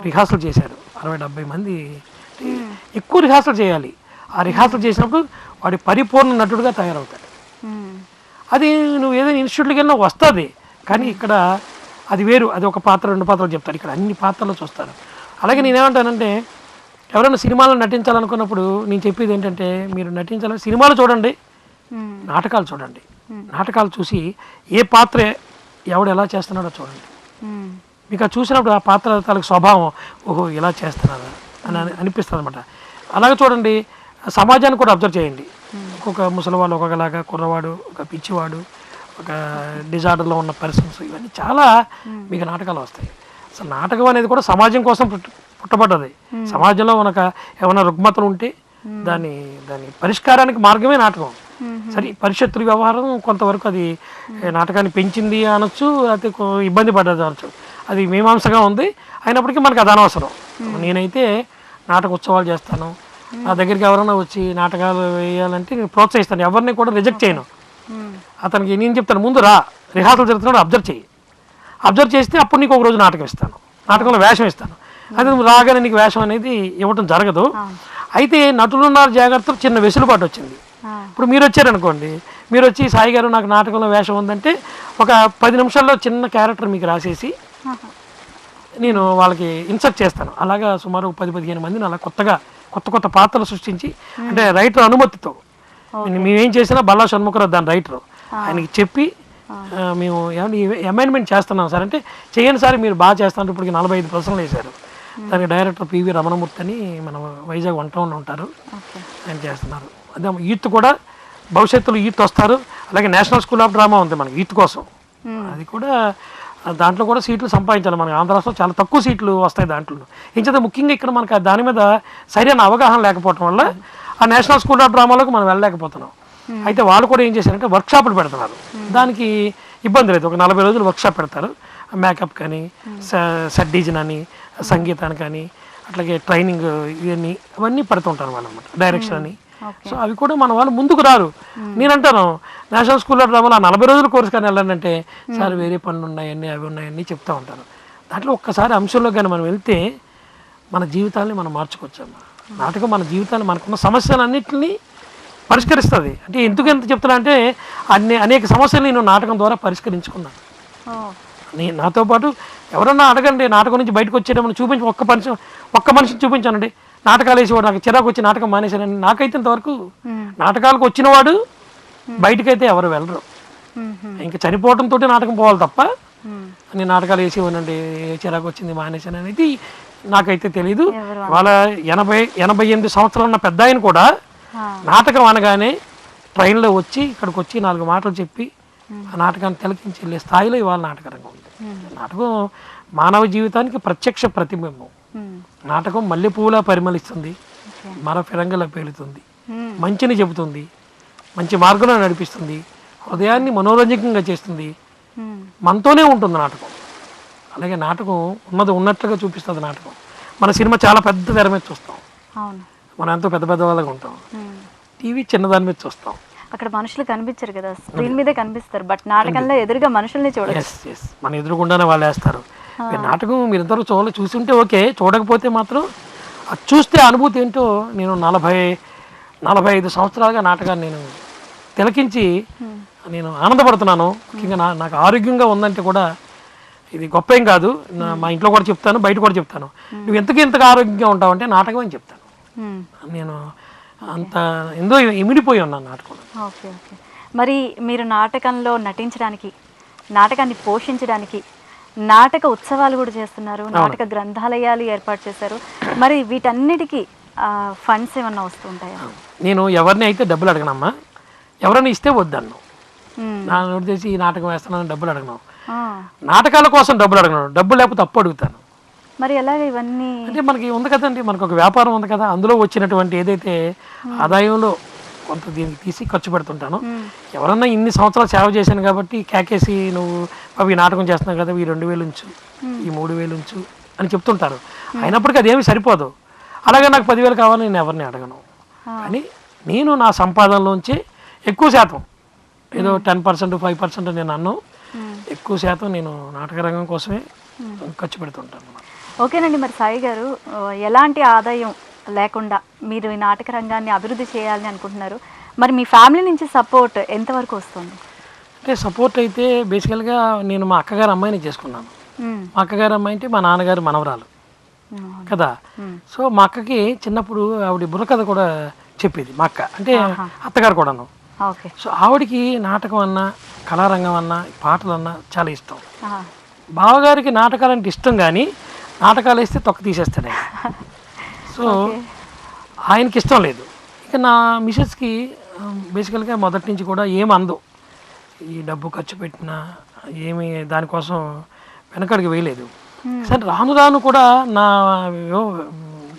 రిహార్సల్ చేశారు. 60-70 మంది ఎక్కువ రిహార్సల్ చేయాలి. ఆ రిహార్సల్ చేసినప్పుడు వాడి పరిపూర్ణ నటుడుగా తయారవుతాడు. అది నువ్వు ఏదైనా ఇన్స్టిట్యూట్కి వెళ్ళినా వస్తుంది, కానీ ఇక్కడ అది వేరు. అది ఒక పాత్ర 2 పాత్రలు చెప్తారు, ఇక్కడ అన్ని పాత్రలు చూస్తారు. అలాగే నేనేమంటానంటే ఎవరైనా సినిమాలో నటించాలనుకున్నప్పుడు నేను చెప్పేది ఏంటంటే మీరు నటించాలని సినిమాలు చూడండి, నాటకాలు చూడండి. నాటకాలు చూసి ఏ పాత్ర ఎవడు ఎలా చేస్తున్నాడో చూడండి. మీకు అది చూసినప్పుడు ఆ పాత్ర తాలూకు స్వభావం ఓహో ఇలా చేస్తున్నారా అని అనిపిస్తుంది అనమాట. అలాగే చూడండి, సమాజాన్ని కూడా అబ్జర్వ్ చేయండి. ఒక్కొక్క ముసలివాళ్ళు ఒక్కొక్కలాగా, కుర్రవాడు ఒక పిచ్చివాడు, ఒక డిజార్డర్లో ఉన్న పర్సన్స్, ఇవన్నీ చాలా మీకు నాటకాలు వస్తాయి. అసలు నాటకం అనేది కూడా సమాజం కోసం పుట్టబడ్డది. సమాజంలో మనకు ఏమైనా రుగ్మతలు ఉంటే దాని పరిష్కారానికి మార్గమే నాటకం. సరే పరిషత్తుల వ్యవహారం కొంతవరకు అది నాటకాన్ని పెంచింది అనొచ్చు, అయితే ఇబ్బంది పడ్డది అనొచ్చు, అది మీమాంసగా ఉంది. అయినప్పటికీ మనకు అది అనవసరం. నేనైతే నాటక ఉత్సవాలు చేస్తాను, నా దగ్గరికి ఎవరైనా వచ్చి నాటకాలు వేయాలంటే నేను ప్రోత్సహిస్తాను, ఎవరిని కూడా రిజెక్ట్ చేయను. అతనికి నేను చెప్తాను, ముందు రిహార్సల్ జరుగుతున్నాడు అబ్జర్వ్ చేస్తే అప్పుడు నీకు ఒక రోజు నాటకం ఇస్తాను, నాటకంలో వేషం ఇస్తాను. అది నువ్వు రాగానే నీకు వేషం అనేది ఇవ్వటం జరగదు. అయితే నటులున్నారు జాగ్రత్తలు చిన్న వెసులుబాటు వచ్చింది. ఇప్పుడు మీరు వచ్చారనుకోండి, మీరు వచ్చి సాయి గారు నాకు నాటకంలో వేషం ఉందంటే ఒక 10 నిమిషాల్లో చిన్న క్యారెక్టర్ మీకు రాసేసి నేను వాళ్ళకి ఇన్సర్ట్ చేస్తాను. అలాగా సుమారు 10-15 మందిని అలా కొత్త పాత్రలు సృష్టించి, అంటే రైటర్ అనుమతితో మేమేం చేసినా బల్లా షణ్ముఖరావు దాని రైటరు ఆయనకి చెప్పి మేము అమెండ్మెంట్ చేస్తున్నాం సార్ అంటే, చేయండి సార్ మీరు బాగా చేస్తాను. ఇప్పటికి 45 ప్రశ్నలు వేశారు. దానికి డైరెక్టర్ పివి రమణమూర్తి అని మన వైజాగ్ 1 టౌన్లో ఉంటారు, ఆయన చేస్తున్నారు. అదే యూత్ కూడా భవిష్యత్తులో యూత్ వస్తారు. అలాగే నేషనల్ స్కూల్ ఆఫ్ డ్రామా ఉంది మనకి యూత్ కోసం, అది కూడా దాంట్లో కూడా సీట్లు సంపాదించాలి. మనకి ఆంధ్ర రాష్ట్రంలో చాలా తక్కువ సీట్లు వస్తాయి దాంట్లో. ఇంచేత ముఖ్యంగా ఇక్కడ మనకు దాని మీద సరైన అవగాహన లేకపోవడం వల్ల ఆ నేషనల్ స్కూల్ ఆఫ్ డ్రామాలోకి మనం వెళ్ళలేకపోతున్నాం. అయితే వాళ్ళు కూడా ఏం చేశారంటే వర్క్షాపులు పెడుతున్నారు. దానికి ఇబ్బంది లేదు, ఒక 40 రోజులు వర్క్షాప్ పెడతారు. మేకప్ కానీ, సెట్ డిజైన్ అని, సంగీతానికి కానీ, అట్లాగే ట్రైనింగ్ ఇవన్నీ అవన్నీ పెడుతుంటారు వాళ్ళు అనమాట, డైరెక్షన్ అని. సో అవి కూడా మన వాళ్ళు ముందుకు రారు. నేనంటాను నేషనల్ స్కూల్ ఆఫ్ డ్రామాలో 40 రోజుల కోర్సు కానీ వెళ్ళాలంటే సార్ వేరే పనులు ఉన్నాయన్నీ అవి ఉన్నాయన్నీ చెప్తూ ఉంటారు. దాంట్లో ఒక్కసారి అంశంలో కానీ మనం వెళ్తే మన జీవితాన్ని మనం మార్చుకోవచ్చమ్మా. నాటకం మన జీవితాన్ని, మనకున్న సమస్యలన్నింటినీ పరిష్కరిస్తుంది. అంటే ఎందుకు ఎంత చెప్తున్నా అంటే అనేక సమస్యలు నేను నాటకం ద్వారా పరిష్కరించుకున్నాను. నాతో పాటు ఎవరన్నా అడగండి, నాటకం నుంచి బయటకు వచ్చేటప్పుడు చూపించి ఒక్క మనిషిని చూపించానండి, నాటకాలు వేసేవాడు నాకు చిరాకు వచ్చి నాటకం మానేశానని. నాకైతే ఇంతవరకు నాటకాలకు వచ్చినవాడు బయటకైతే ఎవరు వెళ్ళరు. ఇంకా చనిపోవడంతో నాటకం పోవాలి తప్ప నేను నాటకాలు వేసేవానండి చిరాకు వచ్చింది మానేశాను అనేది నాకైతే తెలీదు. వాళ్ళ 88 సంవత్సరాలు ఉన్న పెద్ద ఆయన కూడా నాటకం అనగానే ట్రైన్లో వచ్చి ఇక్కడికి వచ్చి 4 మాటలు చెప్పి ఆ నాటకాన్ని తిలకించి వెళ్ళే స్థాయిలో ఇవాళ నాటకరంగం ఉంది. నాటకం మానవ జీవితానికి ప్రత్యక్ష ప్రతిబింబం. నాటకం మల్లెపూలా పరిమళిస్తుంది, మర ఫిరంగలా పేలుతుంది, మంచిని చెబుతుంది, మంచి మార్గంలో నడిపిస్తుంది, హృదయాన్ని మనోరంజకంగా చేస్తుంది, మనతోనే ఉంటుంది నాటకం. అలాగే నాటకం ఉన్నది ఉన్నట్లుగా చూపిస్తుంది నాటకం. మన సినిమా చాలా పెద్ద తెర మీద చూస్తాం, మనం ఎంతో పెద్ద పెద్ద వాళ్ళగా ఉంటాం. టీవీ చిన్నదాని మీద చూస్తాం, అక్కడ మనుషులు కనిపించరు కదా, స్క్రీన్ మీదే కనిపిస్తారు. బట్ నాటకంలో ఎదురుగా మనుషుల్ని చూడచ్చు, మన ఎదురుగుండానే వాళ్ళు వేస్తారు. నాటకం మీరు ఇంతవరకు చూసి ఉంటే ఓకే, చూడకపోతే మాత్రం అది చూస్తే అనుభూతి ఏంటో. నేను 45 సంవత్సరాలుగా నాటకాన్ని నేను తిలకించి నేను ఆనందపడుతున్నాను. ముఖ్యంగా నాకు ఆరోగ్యంగా ఉందంటే కూడా ఇది గొప్ప ఏం కాదు. మా ఇంట్లో కూడా చెప్తాను, బయట కూడా చెప్తాను. నువ్వు ఎంతగా ఆరోగ్యంగా ఉంటావు అంటే నాటకం అని చెప్తాను. నేను అంత ఎంతో ఇమిడిపోయి ఉన్నాను నాటకంలో. Okay okay. మరి మీరు నాటకంలో నటించడానికి, నాటకాన్ని పోషించడానికి నాటక ఉత్సవాలు కూడా చేస్తున్నారు, నాటక గ్రంథాలయాలు ఏర్పాటు చేశారు. మరి వీటన్నిటికీ ఫండ్స్ ఏమన్నా వస్తుంటాయా? నేను ఎవరిని అయితే డబ్బులు అడగనమ్మా, ఎవరైనా ఇస్తే వద్దన్ను. నా నోటి చేసి ఈ నాటకం వేస్తున్నాను డబ్బులు అడగను, నాటకాల కోసం డబ్బులు అడగను, డబ్బులు లేకపోతే అప్పు అడుగుతాను. మరి ఎలాగ ఇవన్నీ అంటే మనకి ఉంది కదండి, మనకు ఒక వ్యాపారం ఉంది కదా, అందులో వచ్చినటువంటి ఏదైతే ఆదాయంలో కొంత దీనికి తీసి ఖర్చు పెడుతుంటాను. ఎవరన్నా ఇన్ని సంవత్సరాలు సేవ చేశాను కాబట్టి కేకేసి నువ్వు అవి నాటకం చేస్తున్నావు కదా, ఈ 2000 ఉంచు, ఈ 3000 ఉంచు అని చెప్తుంటారు. అయినప్పటికీ అదేమి సరిపోదు. అలాగే నాకు 10,000 కావాలని నేను ఎవరిని అడగను. కానీ నేను నా సంపాదనలోంచి ఎక్కువ శాతం, ఏదో 10% 5% నేను అన్ను, ఎక్కువ శాతం నేను నాటక రంగం కోసమే ఖర్చు పెడుతుంటాను. ఓకేనండి. మరి సాయి గారు, ఎలాంటి ఆదాయం లేకుండా మీరు ఈ నాటక రంగాన్ని అభివృద్ధి చేయాలని అనుకుంటున్నారు. మరి మీ ఫ్యామిలీ నుంచి సపోర్ట్ ఎంతవరకు వస్తుంది? అంటే సపోర్ట్ అయితే బేసికల్గా నేను మా అక్కగారు అమ్మాయిని చేసుకున్నాను. మా అక్కగారు అమ్మాయి అంటే మా నాన్నగారు మనవరాలు కదా. సో మా అక్కకి చిన్నప్పుడు ఆవిడ బుర్రకథ కూడా చెప్పేది. మా అక్క అంటే అత్తగారు కూడాను. సో ఆవిడకి నాటకం అన్నా, కళారంగం అన్నా, పాటలు అన్నా చాలా ఇష్టం. బావగారికి నాటకాలంటే ఇష్టం, కానీ నాటకాలు వేస్తే తొక్క తీసేస్తాడు ఆయన. సో ఆయనకి ఇష్టం లేదు. ఇక నా మిసెస్కి బేసికల్గా మొదటి నుంచి కూడా ఏమి అందు, ఈ డబ్బు ఖర్చు పెట్టినా ఏమి దానికోసం వెనకడికి వేయలేదు. సరే రాను రాను కూడా నా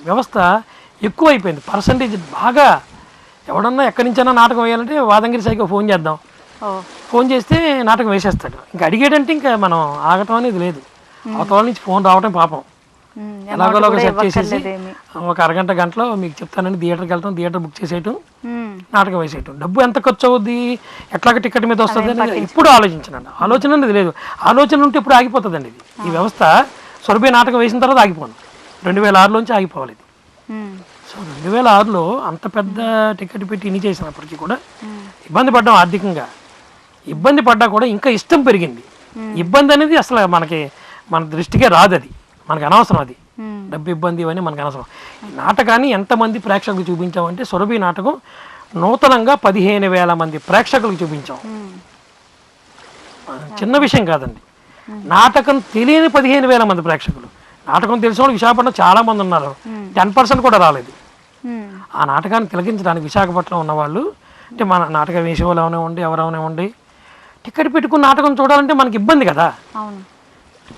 వ్యవస్థ ఎక్కువ అయిపోయింది, పర్సంటేజ్ బాగా. ఎవడన్నా ఎక్కడి నుంచైనా నాటకం వేయాలంటే వాదంగిరి సాయికి ఫోన్ చేద్దాం, ఫోన్ చేస్తే నాటకం వేసేస్తాడు. ఇంకా అడిగేటంటే ఇంకా మనం ఆగటం అనేది లేదు. అవతల నుంచి ఫోన్ రావటం పాపం. ఎలాగోలాగా సెట్ చేసేసి ఒక అరగంట గంటలో మీకు చెప్తానని థియేటర్కి వెళ్తాం, థియేటర్ బుక్ చేసేయటం, నాటకం వేసేయటం. డబ్బు ఎంత ఖర్చు అవుద్ది, ఎట్లాగ టికెట్ మీద వస్తుంది అనేది ఇప్పుడు ఆలోచించనండి. ఆలోచన అనేది లేదు. ఆలోచన ఉంటే ఇప్పుడు ఆగిపోతుందండి ఇది. ఈ వ్యవస్థ సొరబై నాటకం వేసిన తర్వాత ఆగిపోను. 2006లోంచి ఆగిపోవాలి ఇది. సో 2006లో అంత పెద్ద టికెట్ పెట్టి ఇన్ని చేసినప్పటికీ కూడా ఇబ్బంది పడ్డాం ఆర్థికంగా. ఇబ్బంది పడ్డా కూడా ఇంకా ఇష్టం పెరిగింది. ఇబ్బంది అనేది అసలు మన దృష్టికే రాదు, అది మనకు అనవసరం. అది డబ్బు ఇబ్బంది ఇవన్నీ మనకు అనవసరం. ఈ నాటకాన్ని ఎంతమంది ప్రేక్షకులు చూపించామంటే సొరబి నాటకం నూతనంగా 15,000 మంది ప్రేక్షకులకు చూపించాం. చిన్న విషయం కాదండి. నాటకం తెలియని 15,000 మంది ప్రేక్షకులు. నాటకం తెలిసిన వాళ్ళు విశాఖపట్నం చాలా మంది ఉన్నారు, 10% కూడా రాలేదు. ఆ నాటకాన్ని తిలకించడానికి విశాఖపట్నం ఉన్నవాళ్ళు, అంటే మన నాటక వేసేవాళ్ళు ఏమైనా ఉండి ఎవరైనా ఉండి టికెట్ పెట్టుకుని నాటకం చూడాలంటే మనకి ఇబ్బంది కదా. అవును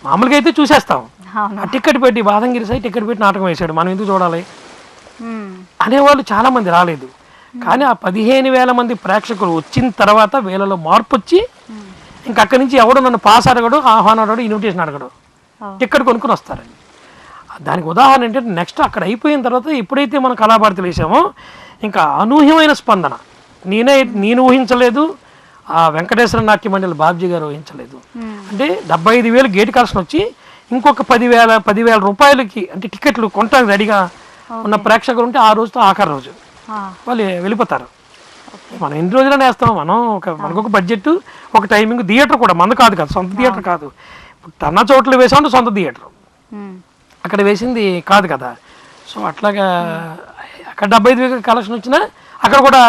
మామూలుగా అయితే చూసేస్తాం, అవును ఆ టికెట్ పెట్టి బాదంగిరి సాయి టికెట్ పెట్టి నాటకం వేసాడు, మనం ఎందుకు చూడాలి ఉమ్, అనేవాళ్ళు చాలామంది రాలేదు. కానీ ఆ 15,000 మంది ప్రేక్షకులు వచ్చిన తర్వాత వీళ్ళలో మార్పు వచ్చి ఇంక అక్కడి నుంచి ఎవడు నన్ను పాస్ అడగడు, ఆహ్వానం అడగడు, ఇన్విటేషన్ అడగడు, ఓ. టికెట్ కొనుక్కొని వస్తారండి. దానికి ఉదాహరణ ఏంటంటే నెక్స్ట్ అక్కడ అయిపోయిన తర్వాత ఎప్పుడైతే మనం కళాభారతులు వేసామో ఇంకా అనూహ్యమైన స్పందన. నేను ఊహించలేదు, ఆ వెంకటేశ్వర నాట్య మండలి బాబ్జీ గారు ఊహించలేదు. అంటే 75,000 గేట్ కలెక్షన్ వచ్చి ఇంకొక 10,000 రూపాయలకి అంటే టికెట్లు కొనడానికి రెడీగా ఉన్న ప్రేక్షకులు ఉంటే ఆ రోజుతో ఆఖరి రోజు ఆ, వాళ్ళు వెళ్ళిపోతారు. మనం ఎన్ని రోజులనే వేస్తాం, మనకొక బడ్జెట్, ఒక టైమింగ్, థియేటర్ కూడా మందు కాదు కదా, సొంత థియేటర్ కాదు. ఇప్పుడు టన్నా చోట్ల వేసామంటే సొంత థియేటర్, ఉమ్, అక్కడ వేసింది కాదు కదా. సో అట్లాగా అక్కడ 75,000 కలెక్షన్ వచ్చినా అక్కడ కూడా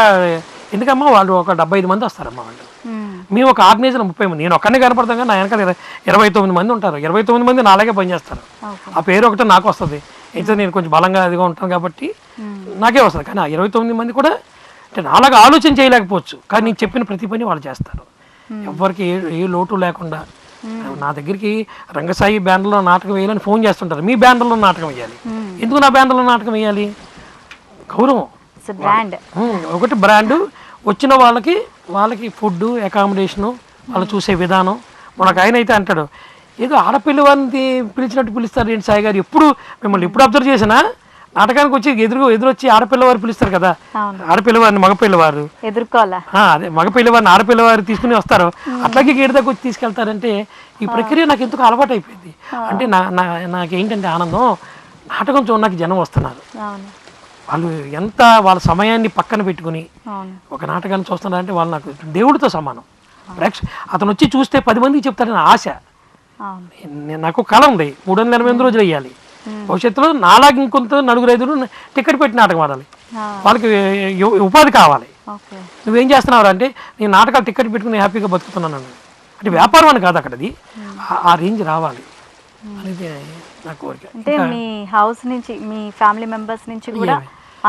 ఎందుకమ్మా వాళ్ళు ఒక 75 మంది వస్తారమ్మా వాళ్ళు. ఉమ్, మేము ఒక ఆర్గనైజర్ 30 మంది, నేను ఒక్కనే కనపడతాం కానీ నా వెనకాల 29 మంది ఉంటారు. 29 మంది నాలాగే పనిచేస్తారు. ఓకే ఆ పేరు ఒకటే నాకు వస్తుంది, అయితే నేను కొంచెం బలంగా అదిగా ఉంటాను కాబట్టి నాకే వస్తుంది. కానీ ఆ 29 మంది కూడా అంటే నాలాగా ఆలోచన చేయలేకపోవచ్చు, కానీ నేను చెప్పిన ప్రతి పని వాళ్ళు చేస్తారు. ఎవరికి ఏ లోటు లేకుండా. నా దగ్గరికి రంగసాయి బ్యానర్లో నాటకం వేయాలని ఫోన్ చేస్తుంటారు, మీ బ్యానర్లో నాటకం వేయాలి. ఎందుకు నా బ్యానర్లో నాటకం వేయాలి? గౌరవం, బ్రాండ్. ఒకటి బ్రాండు. వచ్చిన వాళ్ళకి ఫుడ్, అకామిడేషను, వాళ్ళు చూసే విధానం. మనకు ఆయన అయితే అంటాడు, ఏదో ఆడపిల్ల వారిని పిలిచినట్టు పిలుస్తారు ఏంటి సాయి గారు, ఎప్పుడు మిమ్మల్ని ఎప్పుడు అబ్జర్వ్ చేసినా నాటకానికి వచ్చి ఎదురొచ్చి ఆడపిల్లవారు పిలుస్తారు కదా, ఆడపిల్లవారిని మగపిల్లవారు ఎదుర్కోవాలా, అదే మగపిల్లవారిని ఆడపిల్లవారు తీసుకుని వస్తారు, అట్లాగే గేటు దగ్గర వచ్చి తీసుకెళ్తారంటే ఈ ప్రక్రియ నాకు ఎందుకు అలవాటు అయిపోయింది. అంటే నాకేంటంటే ఆనందం, నాటకం చూడడానికి జనం వస్తున్నారు, అవును వాళ్ళు ఎంత వాళ్ళ సమయాన్ని పక్కన పెట్టుకుని అవును ఒక నాటకాన్ని చూస్తున్నారంటే వాళ్ళు నాకు దేవుడితో సమానం. అతను వచ్చి చూస్తే 10 మందికి చెప్తాడని ఆశ. అవును నాకు కళ ఉంది, 388 రోజులు వేయాలి. భవిష్యత్తులో నాలాగా ఇంకొంత 4-5 టికెట్ పెట్టి నాటకం ఆడాలి, వాళ్ళకి ఉపాధి కావాలి. ఓకే నువ్వేం చేస్తున్నావు అంటే నేను నాటకాలు టికెట్ పెట్టుకుని హ్యాపీగా బతుకుతున్నాను అంటే వ్యాపారం అని కాదు, అక్కడది ఆ రేంజ్ రావాలి అనేది నా కోరిక. అంటే మీ హౌస్ నుంచి, మీ ఫ్యామిలీ మెంబర్స్ నుంచి కూడా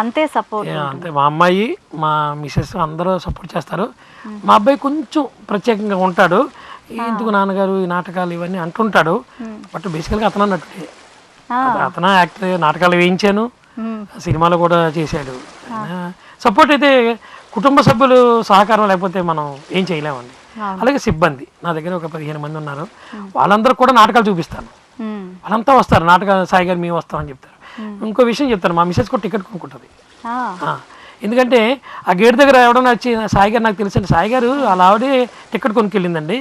అంతే సపోర్ట్? అంతే, మా అమ్మాయి, మా మిసెస్ అందరూ సపోర్ట్ చేస్తారు. మా అబ్బాయి కొంచెం ప్రత్యేకంగా ఉంటాడు, ఎందుకు నాన్నగారు ఈ నాటకాలు ఇవన్నీ అంటుంటాడు. బట్ బేసికల్గా అతను అన్నట్టు అతను యాక్టర్, నాటకాలు వేయించాను, సినిమాలో కూడా చేశాడు. సపోర్ట్ అయితే కుటుంబ సభ్యులు సహకారం లేకపోతే మనం ఏం చేయలేమండి. అలాగే సిబ్బంది, నా దగ్గర ఒక 15 మంది ఉన్నారు, వాళ్ళందరూ కూడా నాటకాలు చూపిస్తాను. వాళ్ళంతా వస్తారు, సాయి గారు మేము వస్తామని చెప్తారు. ఇంకో విషయం చెప్తాను, మా మిసెస్ కూడా టికెట్ కొనుక్కుంటుంది. ఎందుకంటే ఆ గేట్ దగ్గర ఎవడన్నా వచ్చి సాయి గారు నాకు తెలుసండి, సాయి గారు అలా ఆవిడే టికెట్ కొనుక్కెళ్ళిందండి,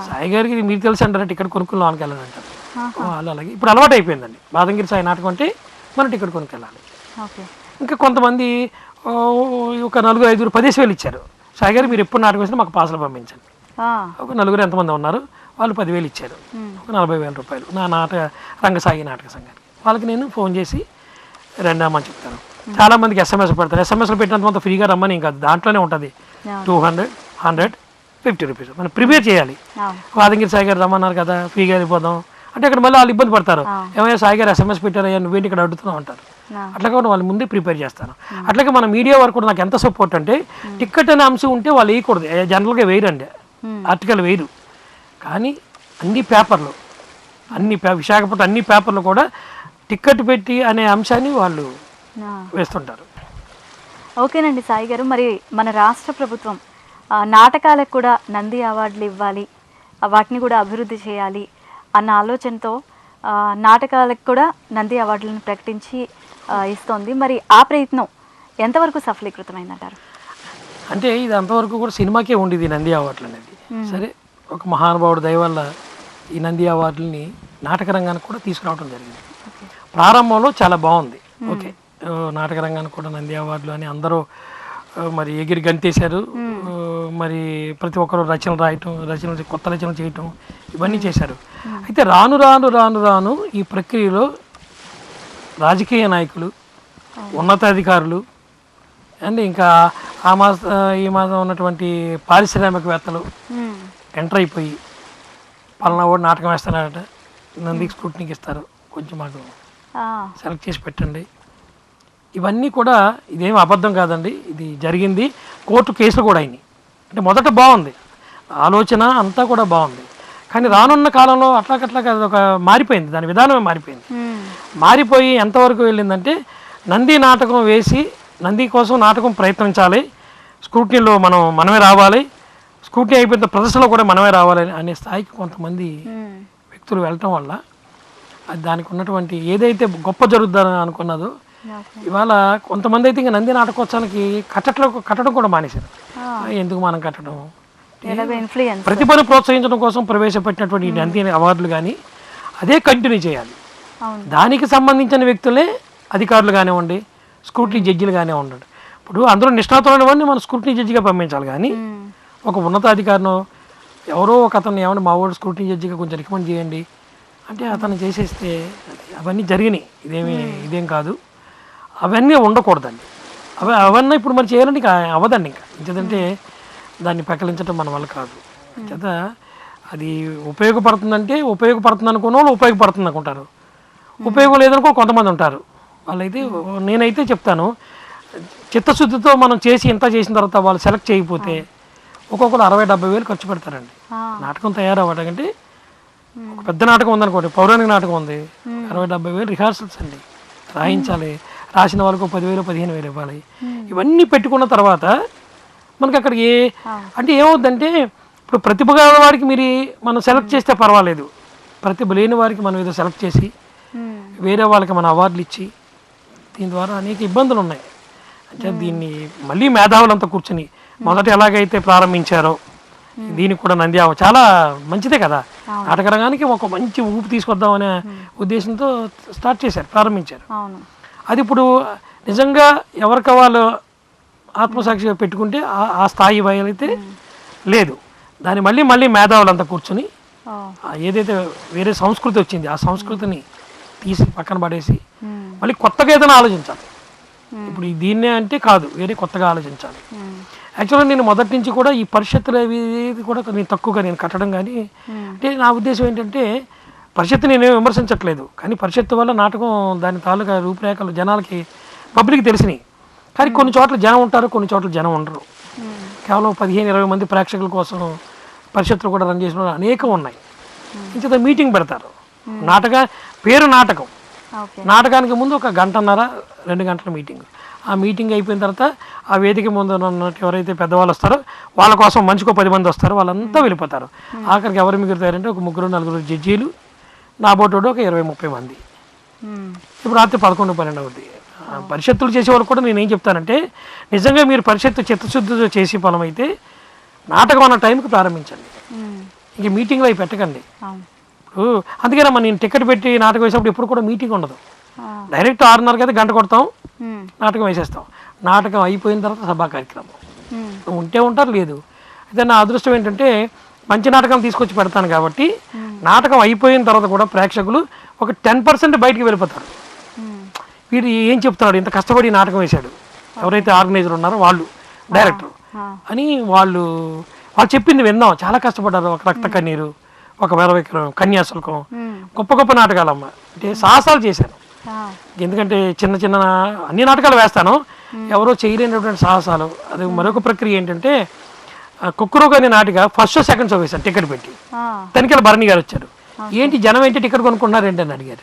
సాయి గారికి మీరు తెలుసు అంటారా టికెట్ కొనుక్కుని లోనికి వెళ్ళాలి అంటారు. వాళ్ళు అలాగే ఇప్పుడు అలవాటు అయిపోయిందండి, బాదంగిరి సాయి నాటకం అంటే మనం టికెట్ కొనుక్కెళ్ళాలి. ఇంకా కొంతమంది ఒక 4-5 10,000 ఇచ్చారు, సాయి గారు మీరు ఎప్పుడు నాటకం వేసినా మాకు పాసలు పంపించండి. ఒక 4 ఎంతమంది ఉన్నారు, వాళ్ళు 10,000 ఇచ్చారు, ఒక 40,000 రూపాయలు నా రంగసాయి నాటక సంఘానికి. వాళ్ళకి నేను ఫోన్ చేసి రెండమ్మని చెప్తాను. చాలా మందికి ఎస్ఎంఎస్ పెడతారు, ఎస్ఎంఎస్లో పెట్టినంత మొత్తం ఫ్రీగా రమ్మని ఇంకా దాంట్లోనే ఉంటుంది. 200, 100, 50 రూపీస్ మనం ప్రిపేర్ చేయాలి. బాదంగిరి సాయి గారు రమ్మన్నారు కదా ఫ్రీగా వెళ్ళిపోదాం అంటే అక్కడ మళ్ళీ వాళ్ళు ఇబ్బంది పడతారు, ఏమైనా సాయి గారు ఎస్ఎంఎస్ పెట్టారయ్యా నువ్వేంటి ఇక్కడ అడుగుతున్నావు అంటారు. అట్లా కూడా వాళ్ళు ముందే ప్రిపేర్ చేస్తాను. అట్లాగే మన మీడియా వారు కూడా నాకు ఎంత సపోర్ట్ అంటే, టికెట్ అనే అంశం ఉంటే వాళ్ళు వేయకూడదు, జనరల్గా వేయరండి, ఆర్టికల్ వేయరు. కానీ అన్ని పేపర్లు, విశాఖపట్నం అన్ని పేపర్లు కూడా టికెట్ పెట్టి అనే అంశాన్ని వాళ్ళు వేస్తుంటారు. ఓకేనండి సాయి గారు, మరి మన రాష్ట్ర ప్రభుత్వం నాటకాలకు కూడా నంది అవార్డులు ఇవ్వాలి, వాటిని కూడా అభివృద్ధి చేయాలి అన్న ఆలోచనతో నాటకాలకు కూడా నంది అవార్డులను ప్రకటించి ఇస్తోంది. మరి ఆ ప్రయత్నం ఎంతవరకు సఫలీకృతమైందంటారు? అంటే ఇది అంతవరకు కూడా సినిమాకే ఉండేది నంది అవార్డులు అనేది. సరే, ఒక మహానుభావుడు దయ వల్ల ఈ నంది అవార్డులని నాటక రంగానికి కూడా తీసుకురావడం జరిగింది. ప్రారంభంలో చాలా బాగుంది, ఓకే, నాటక రంగానికి కూడా నంది అవార్డులు అని అందరూ మరి ఎగిరి గంతేశారు. మరి ప్రతి ఒక్కరు రచనలు కొత్త రచనలు చేయటం ఇవన్నీ చేశారు. అయితే రాను రాను రాను రాను ఈ ప్రక్రియలో రాజకీయ నాయకులు, ఉన్నతాధికారులు అండ్ ఇంకా ఈ మాసం ఉన్నటువంటి పారిశ్రామికవేత్తలు ఎంటర్ అయిపోయి పలానా వాడు నాటకం వేస్తున్నారట, నందికి స్క్రూటినీకి ఇస్తారు, కొంచెం మాకు సెలెక్ట్ చేసి పెట్టండి. ఇవన్నీ కూడా ఇదేం అబద్ధం కాదండి, ఇది జరిగింది. కోర్టు కేసులు కూడా అయినాయి. అంటే మొదట బాగుంది, ఆలోచన అంతా కూడా బాగుంది. కానీ రానున్న కాలంలో అట్లాగట్లాగా ఒక మారిపోయింది, దాని విధానమే మారిపోయింది. మారిపోయి ఎంతవరకు వెళ్ళిందంటే నంది నాటకం వేసి నంది కోసం నాటకం ప్రయత్నించాలి, స్క్రూటినీలో మనమే రావాలి, స్క్రూటినీ అయిపోయిన ప్రదర్శనలో కూడా మనమే రావాలి అనే స్థాయికి కొంతమంది వ్యక్తులు వెళ్ళటం వల్ల అది దానికి ఉన్నటువంటి ఏదైతే గొప్ప జరుగుతుందని అనుకున్నదో ఇవాళ కొంతమంది అయితే ఇంకా నంది నాటకోత్సవానికి కట్టడం కూడా మానేశారు. ఎందుకు మనం కట్టడం, ప్రతిభను ప్రోత్సహించడం కోసం ప్రవేశపెట్టినటువంటి ఈ నంది అవార్డులు కానీ అదే కంటిన్యూ చేయాలి. దానికి సంబంధించిన వ్యక్తులే అధికారులు కానివ్వండి, స్క్రూటినీ జడ్జిలు కానివ్వండి. ఇప్పుడు అందరూ నిష్ణాతులైన వాడిని మనం స్క్రూటినీ జడ్జిగా పంపించాలి, కానీ ఒక ఉన్నతాధికారినో ఎవరో ఒక అతను ఏమన్నా మా వాడు స్క్రూటినీ జడ్జిగా కొంచెం రికమెండ్ చేయండి అంటే అతను చేసేస్తే అవన్నీ జరిగినాయి. ఇదేం కాదు, అవన్నీ ఉండకూడదండి. అవన్నీ ఇప్పుడు మరి చేయాలంటే ఇంకా అవ్వదండి. ఇంకా ఎందుకంటే దాన్ని పెకలించడం మన వల్ల కాదు. చేత అది ఉపయోగపడుతుంది అనుకున్న వాళ్ళు ఉపయోగపడుతుంది అనుకుంటారు, ఉపయోగం లేదనుకో కొంతమంది ఉంటారు. వాళ్ళైతే నేనైతే చెప్తాను, చిత్తశుద్ధితో మనం ఇంత చేసిన తర్వాత వాళ్ళు సెలెక్ట్ చేయకపోతే ఒక్కొక్కరు 60-70 వేలు ఖర్చు పెడతారండి నాటకం తయారవ్వడానికి. ఒక పెద్ద నాటకం ఉందనుకోండి, పౌరాణిక నాటకం ఉంది, 60-70 వేలు రిహార్సల్స్ అండి, రాయించాలి, రాసిన వాళ్ళకు 10,000-15,000 ఇవ్వాలి. ఇవన్నీ పెట్టుకున్న తర్వాత మనకి అక్కడ అంటే ఏమవుద్దంటే ఇప్పుడు ప్రతిభ గల వారికి మనం సెలెక్ట్ చేస్తే పర్వాలేదు, ప్రతిభ లేని వారికి మనం ఏదో సెలెక్ట్ చేసి వేరే వాళ్ళకి మన అవార్డులు ఇచ్చి దీని ద్వారా అనేక ఇబ్బందులు ఉన్నాయి. అంటే దీన్ని మళ్ళీ మేధావులంతా కూర్చొని మొదట ఎలాగైతే ప్రారంభించారో దీనికి కూడా నంది చాలా మంచిదే కదా, నాటకరంగానికి ఒక మంచి ఊపు తీసుకొద్దామనే ఉద్దేశంతో స్టార్ట్ చేశారు, ప్రారంభించారు. అది ఇప్పుడు నిజంగా ఎవరికి వాళ్ళు ఆత్మసాక్షిగా పెట్టుకుంటే ఆ స్థాయి అయితే లేదు. దాన్ని మళ్ళీ మేధావులంతా కూర్చొని ఏదైతే వేరే సంస్కృతి వచ్చింది ఆ సంస్కృతిని తీసి పక్కన పడేసి మళ్ళీ కొత్తగా ఏదైనా ఆలోచించాలి. ఇప్పుడు దీన్నే అంటే కాదు, వేరే కొత్తగా ఆలోచించాలి. యాక్చువల్గా నేను మొదటి నుంచి కూడా ఈ పరిషత్తులు అవి కూడా నేను తక్కువగా నేను కట్టడం కానీ, అంటే నా ఉద్దేశం ఏంటంటే పరిషత్తు నేనేం విమర్శించట్లేదు, కానీ పరిషత్తు వల్ల నాటకం దాని తాలూకా రూపురేఖలు జనాలకి పబ్లిక్ తెలిసినాయి. కానీ కొన్ని చోట్ల జనం ఉంటారు, కొన్ని చోట్ల జనం ఉండరు. కేవలం 15-20 మంది ప్రేక్షకుల కోసం పరిషత్తులు కూడా రన్ చేసిన అనేకం ఉన్నాయి. ఇంత మీటింగ్ పెడతారు, పేరు నాటకం, నాటకానికి ముందు 1 గంటన్నర-2 గంటల మీటింగ్. ఆ మీటింగ్ అయిపోయిన తర్వాత ఆ వేదిక ముందు ఉన్నట్టు ఎవరైతే పెద్దవాళ్ళు వస్తారో వాళ్ళ కోసం మంచికో 10 మంది వస్తారు, వాళ్ళంతా వెళ్ళిపోతారు. ఆఖరికి ఎవరు మిగులుతారంటే ఒక 3-4 జడ్జీలు, నా బోటోడు ఒక 20-30 మంది. ఇప్పుడు రాత్రి 11-12 అవుతుంది. పరిషత్తులు చేసేవాళ్ళు కూడా నేనేం చెప్తానంటే నిజంగా మీరు పరిషత్తు చిత్తశుద్ధితో చేసి ఫలం అయితే నాటకం అన్న టైంకి ప్రారంభించండి, ఇంక మీటింగ్లో అవి పెట్టకండి. ఇప్పుడు అందుకేనమ్మా నేను టికెట్ పెట్టి నాటకం వేసేప్పుడు ఎప్పుడు కూడా మీటింగ్ ఉండదు, డైరెక్ట్ 6:30 కదా గంట కొడతాం, నాటకం వేసేస్తాం. నాటకం అయిపోయిన తర్వాత సభా కార్యక్రమం ఉంటే ఉంటారు, లేదు. అయితే నా అదృష్టం ఏంటంటే మంచి నాటకం తీసుకొచ్చి పెడతాను కాబట్టి నాటకం అయిపోయిన తర్వాత కూడా ప్రేక్షకులు ఒక 10% బయటికి వెళ్ళిపోతారు. వీడు ఏం చెప్తున్నాడు, ఇంత కష్టపడి నాటకం వేశాడు, ఎవరైతే ఆర్గనైజర్ ఉన్నారో వాళ్ళు, డైరెక్టర్ అని వాళ్ళు చెప్పింది విందాం, చాలా కష్టపడ్డారు. ఒక రక్త కన్నీరు, ఒక వెరవిక్రమం, కన్యాశుల్కం, గొప్ప నాటకాలమ్మ, అంటే సాహసాలు చేశాను. ఎందుకంటే చిన్న అన్ని నాటకాలు వేస్తాను, ఎవరో చేయలేనటువంటి సాహసాలు. అది మరొక ప్రక్రియ ఏంటంటే కుక్కురోగు అనే నాటిక ఫస్ట్ షో సెకండ్ షో వేశాను టికెట్ పెట్టి. తనిఖీల భరణి గారు వచ్చారు, ఏంటి జనం ఏంటి టికెట్ కొనుక్కున్నారు ఏంటి అని అడిగారు.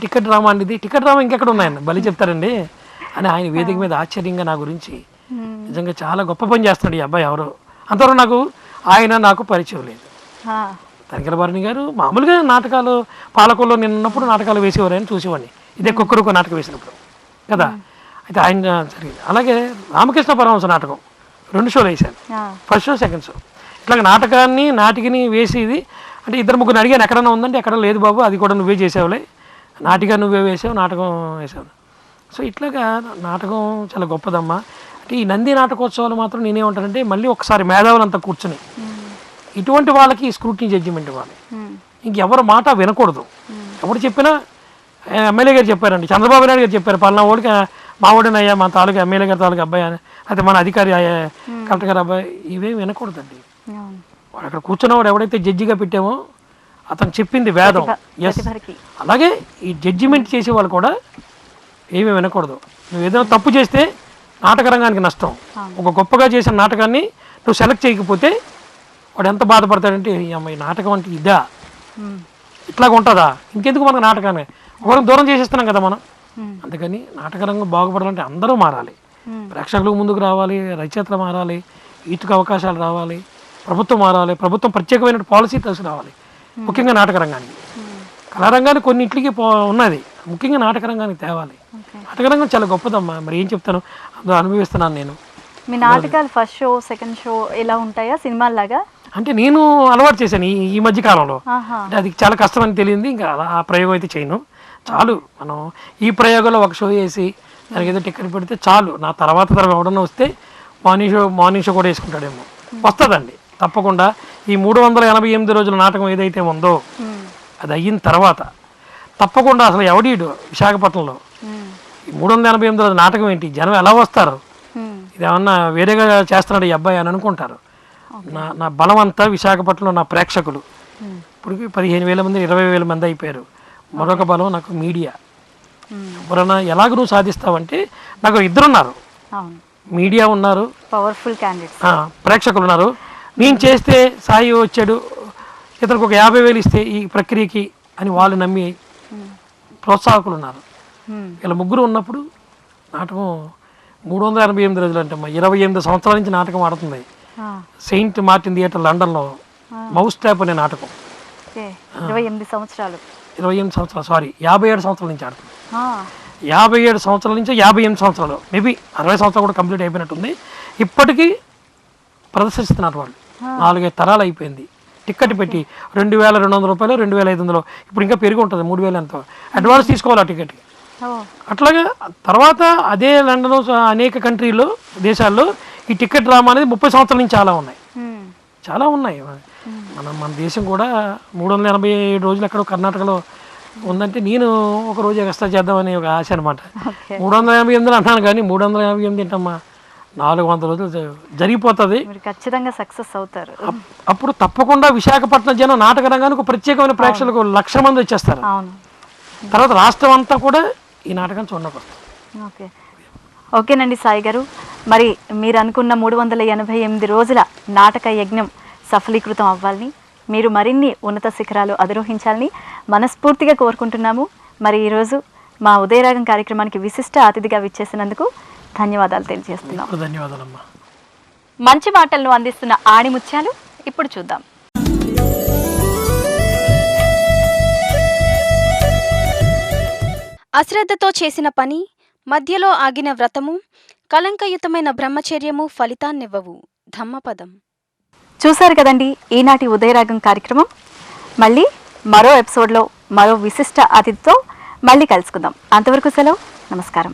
టికెట్ డ్రామా అండి, ఇది టికెట్ డ్రామా ఇంకెక్కడ ఉన్నాయని బలి చెప్తారండి అని ఆయన వేదిక మీద ఆశ్చర్యంగా నా గురించి నిజంగా చాలా గొప్ప పని చేస్తున్నాడు ఈ అబ్బాయి ఎవరో. అంతవరకు నాకు పరిచయం లేదు. తనిఖీల భరణి గారు మామూలుగా నాటకాలు పాలకుల్లో నిన్నప్పుడు నాటకాలు వేసేవారని చూసేవాడిని, ఇదే కుక్కరుకు నాటకం వేసినప్పుడు కదా. అయితే ఆయన జరిగింది. అలాగే రామకృష్ణ పరమహంస నాటకం 2 షోలు వేశాను, ఫస్ట్ షో సెకండ్ షో. ఇట్లాగ నాటికని వేసేది అంటే 2-3 అడిగాను ఎక్కడన్నా ఉందంటే ఎక్కడ లేదు బాబు, అది కూడా నువ్వే చేసావులే, నాటిక నువ్వే వేసావు, నాటకం వేసావు. సో ఇట్లాగా నాటకం చాలా గొప్పదమ్మా. అంటే ఈ నంది నాటకోత్సవాలు మాత్రం నేనేమంటానంటే మళ్ళీ ఒకసారి మేధావులంతా కూర్చుని ఇటువంటి వాళ్ళకి స్క్రూటినీ జడ్జిమెంట్ ఇవ్వాలి, ఇంకెవరి మాట వినకూడదు. ఎవరు చెప్పినా ఎమ్మెల్యే గారు చెప్పారండి, చంద్రబాబు నాయుడు గారు చెప్పారు, పలానా ఓడికి మా ఓడినయ్యా, మా తాలూకా ఎమ్మెల్యే గారి తాలూకా అబ్బాయి అని, అయితే మన అధికారి కలెక్టర్ గారు అబ్బాయి, ఇవేం వినకూడదండి. వాడు అక్కడ కూర్చున్నవాడు ఎవడైతే జడ్జిగా పెట్టామో అతను చెప్పింది వేదం. ఎస్, అలాగే ఈ జడ్జిమెంట్ చేసే వాళ్ళు కూడా ఏమీ వినకూడదు. నువ్వు ఏదైనా తప్పు చేస్తే నాటక రంగానికి నష్టం. ఒక గొప్పగా చేసిన నాటకాన్ని నువ్వు సెలెక్ట్ చేయకపోతే వాడు ఎంత బాధపడతాడంటే ఈ అమ్మాయి నాటకం అంటే ఇదా, ఇట్లాగ ఉంటుందా, ఇంకెందుకు మనకు నాటకాన్ని ఒకరికి దూరం చేసేస్తున్నాం కదా మనం. అందుకని నాటకరంగం బాగుపడాలంటే అందరూ మారాలి, ప్రేక్షకులకు ముందుకు రావాలి, రచయితలు మారాలి, ఈటుకు అవకాశాలు రావాలి, ప్రభుత్వం మారాలి, ప్రభుత్వం ప్రత్యేకమైన పాలసీ తీసుకురావాలి, ముఖ్యంగా నాటకరంగానికి. కళారంగానికి కొన్నింటికి ఉన్నది, ముఖ్యంగా నాటకరంగానికి తేవాలి. నాటకరంగం చాలా గొప్పదమ్మా, మరి ఏం చెప్తాను, అందులో అనుభవిస్తున్నాను నేను. మీ నాటకాలు ఫస్ట్ షో సెకండ్ షో ఎలా ఉంటాయా సినిమాల్లాగా? అంటే నేను అలవాటు చేశాను ఈ మధ్య కాలంలో. అంటే అది చాలా కష్టం అని తెలియంది, ఇంకా ఆ ప్రయోగం అయితే చేయను. చాలు, మనం ఈ ప్రయోగంలో ఒక షో వేసి దానికి ఏదో టికెట్ పెడితే చాలు. నా తర్వాత ఎవడన్నా వస్తే మార్నింగ్ షో కూడా వేసుకుంటాడేమో. వస్తుందండి తప్పకుండా. ఈ 388 రోజుల నాటకం ఏదైతే ఉందో అది అయిన తర్వాత తప్పకుండా అసలు ఎవడీడు విశాఖపట్నంలో ఈ 388 రోజుల నాటకం ఏంటి, జనం ఎలా వస్తారు, ఇదేమన్నా వేరేగా చేస్తున్నాడు ఈ అబ్బాయి అని అనుకుంటారు. నా బలం అంతా విశాఖపట్నంలో నా ప్రేక్షకులు. ఇప్పటికి 15,000 మంది 20,000 మంది అయిపోయారు. మరొక బలం నాకు మీడియా. ఎవరన్నా ఎలాగ నువ్వు సాధిస్తావంటే నాకు ఇద్దరున్నారు, మీడియా ఉన్నారు, పవర్ఫుల్ క్యాండిడేట్స్, ప్రేక్షకులు ఉన్నారు. నేను చేస్తే సాయి వచ్చాడు, ఇతనికి ఒక 50,000 ఇస్తే ఈ ప్రక్రియకి అని వాళ్ళు నమ్మి ప్రోత్సాహకులు ఉన్నారు. ఇలా ముగ్గురు ఉన్నప్పుడు నాటకం 388 రోజులు అంటే 28 సంవత్సరాల నుంచి నాటకం ఆడుతుంది. సెయింట్ మార్టిన్ థియేటర్ లండన్లో మౌస్ ట్యాప్ అనే నాటకం 28 సంవత్సరాలు 27 సంవత్సరాలు సారీ 57 సంవత్సరాల నుంచి ఆడుతుంది. 57 సంవత్సరాల నుంచి 58 సంవత్సరాలు, మేబీ 60 సంవత్సరాలు కూడా కంప్లీట్ అయిపోయినట్టుంది. ఇప్పటికీ ప్రదర్శిస్తున్నారు వాళ్ళు. 4-5 తరాలు అయిపోయింది. టికెట్ పెట్టి 2,200 రూపాయలు, 2,500, ఇప్పుడు ఇంకా పెరిగి ఉంటుంది 3,000 ఎంతో అడ్వాన్స్ తీసుకోవాలి ఆ టికెట్కి. అట్లాగే తర్వాత అదే లండన్ అనేక కంట్రీలో దేశాల్లో ఈ టికెట్ డ్రామా అనేది 30 సంవత్సరాల నుంచి చాలా ఉన్నాయి. మన దేశం కూడా 387 రోజులు ఎక్కడో కర్ణాటకలో ఉందంటే నేను ఒక రోజు ఎక్స్ట్రా చేద్దామని ఒక ఆశ అనమాట. 388 అంటాను కానీ 358 ఏంటమ్మా, 400 రోజులు జరిగిపోతుంది. ఖచ్చితంగా సక్సెస్ అవుతారు. అప్పుడు తప్పకుండా విశాఖపట్నం జనం నాటక రంగానికి ఒక ప్రత్యేకమైన ప్రేక్షకులకు 1,00,000 మంది వచ్చేస్తారు. తర్వాత రాష్ట్రం అంతా కూడా ఈ నాటకం చూడకొస్తారు. ఓకేనండి సాయి గారు, మరి మీరు అనుకున్న 388 రోజుల నాటక యజ్ఞం సఫలీకృతం అవ్వాలని, మీరు మరిన్ని ఉన్నత శిఖరాలు అధిరోహించాలని మనస్ఫూర్తిగా కోరుకుంటున్నాము. మరి ఈరోజు మా ఉదయరాగం కార్యక్రమానికి విశిష్ట అతిథిగా విచ్చేసినందుకు ధన్యవాదాలు తెలియజేస్తున్నాం. ధన్యవాదాలమ్మా. మంచి మాటలను అందిస్తున్న ఆణిముత్యాలు ఇప్పుడు చూద్దాం. అశ్రద్ధతో చేసిన పని, మధ్యలో ఆగిన వ్రతము, కలంకయుతమైన బ్రహ్మచర్యము ఫలితాన్నివ్వవు. ధమ్మపదం. చూశారు కదండి ఈనాటి ఉదయరాగం కార్యక్రమం. మళ్ళీ మరో ఎపిసోడ్లో మరో విశిష్ట అతిథితో మళ్ళీ కలుసుకుందాం. అంతవరకు సెలవు, నమస్కారం.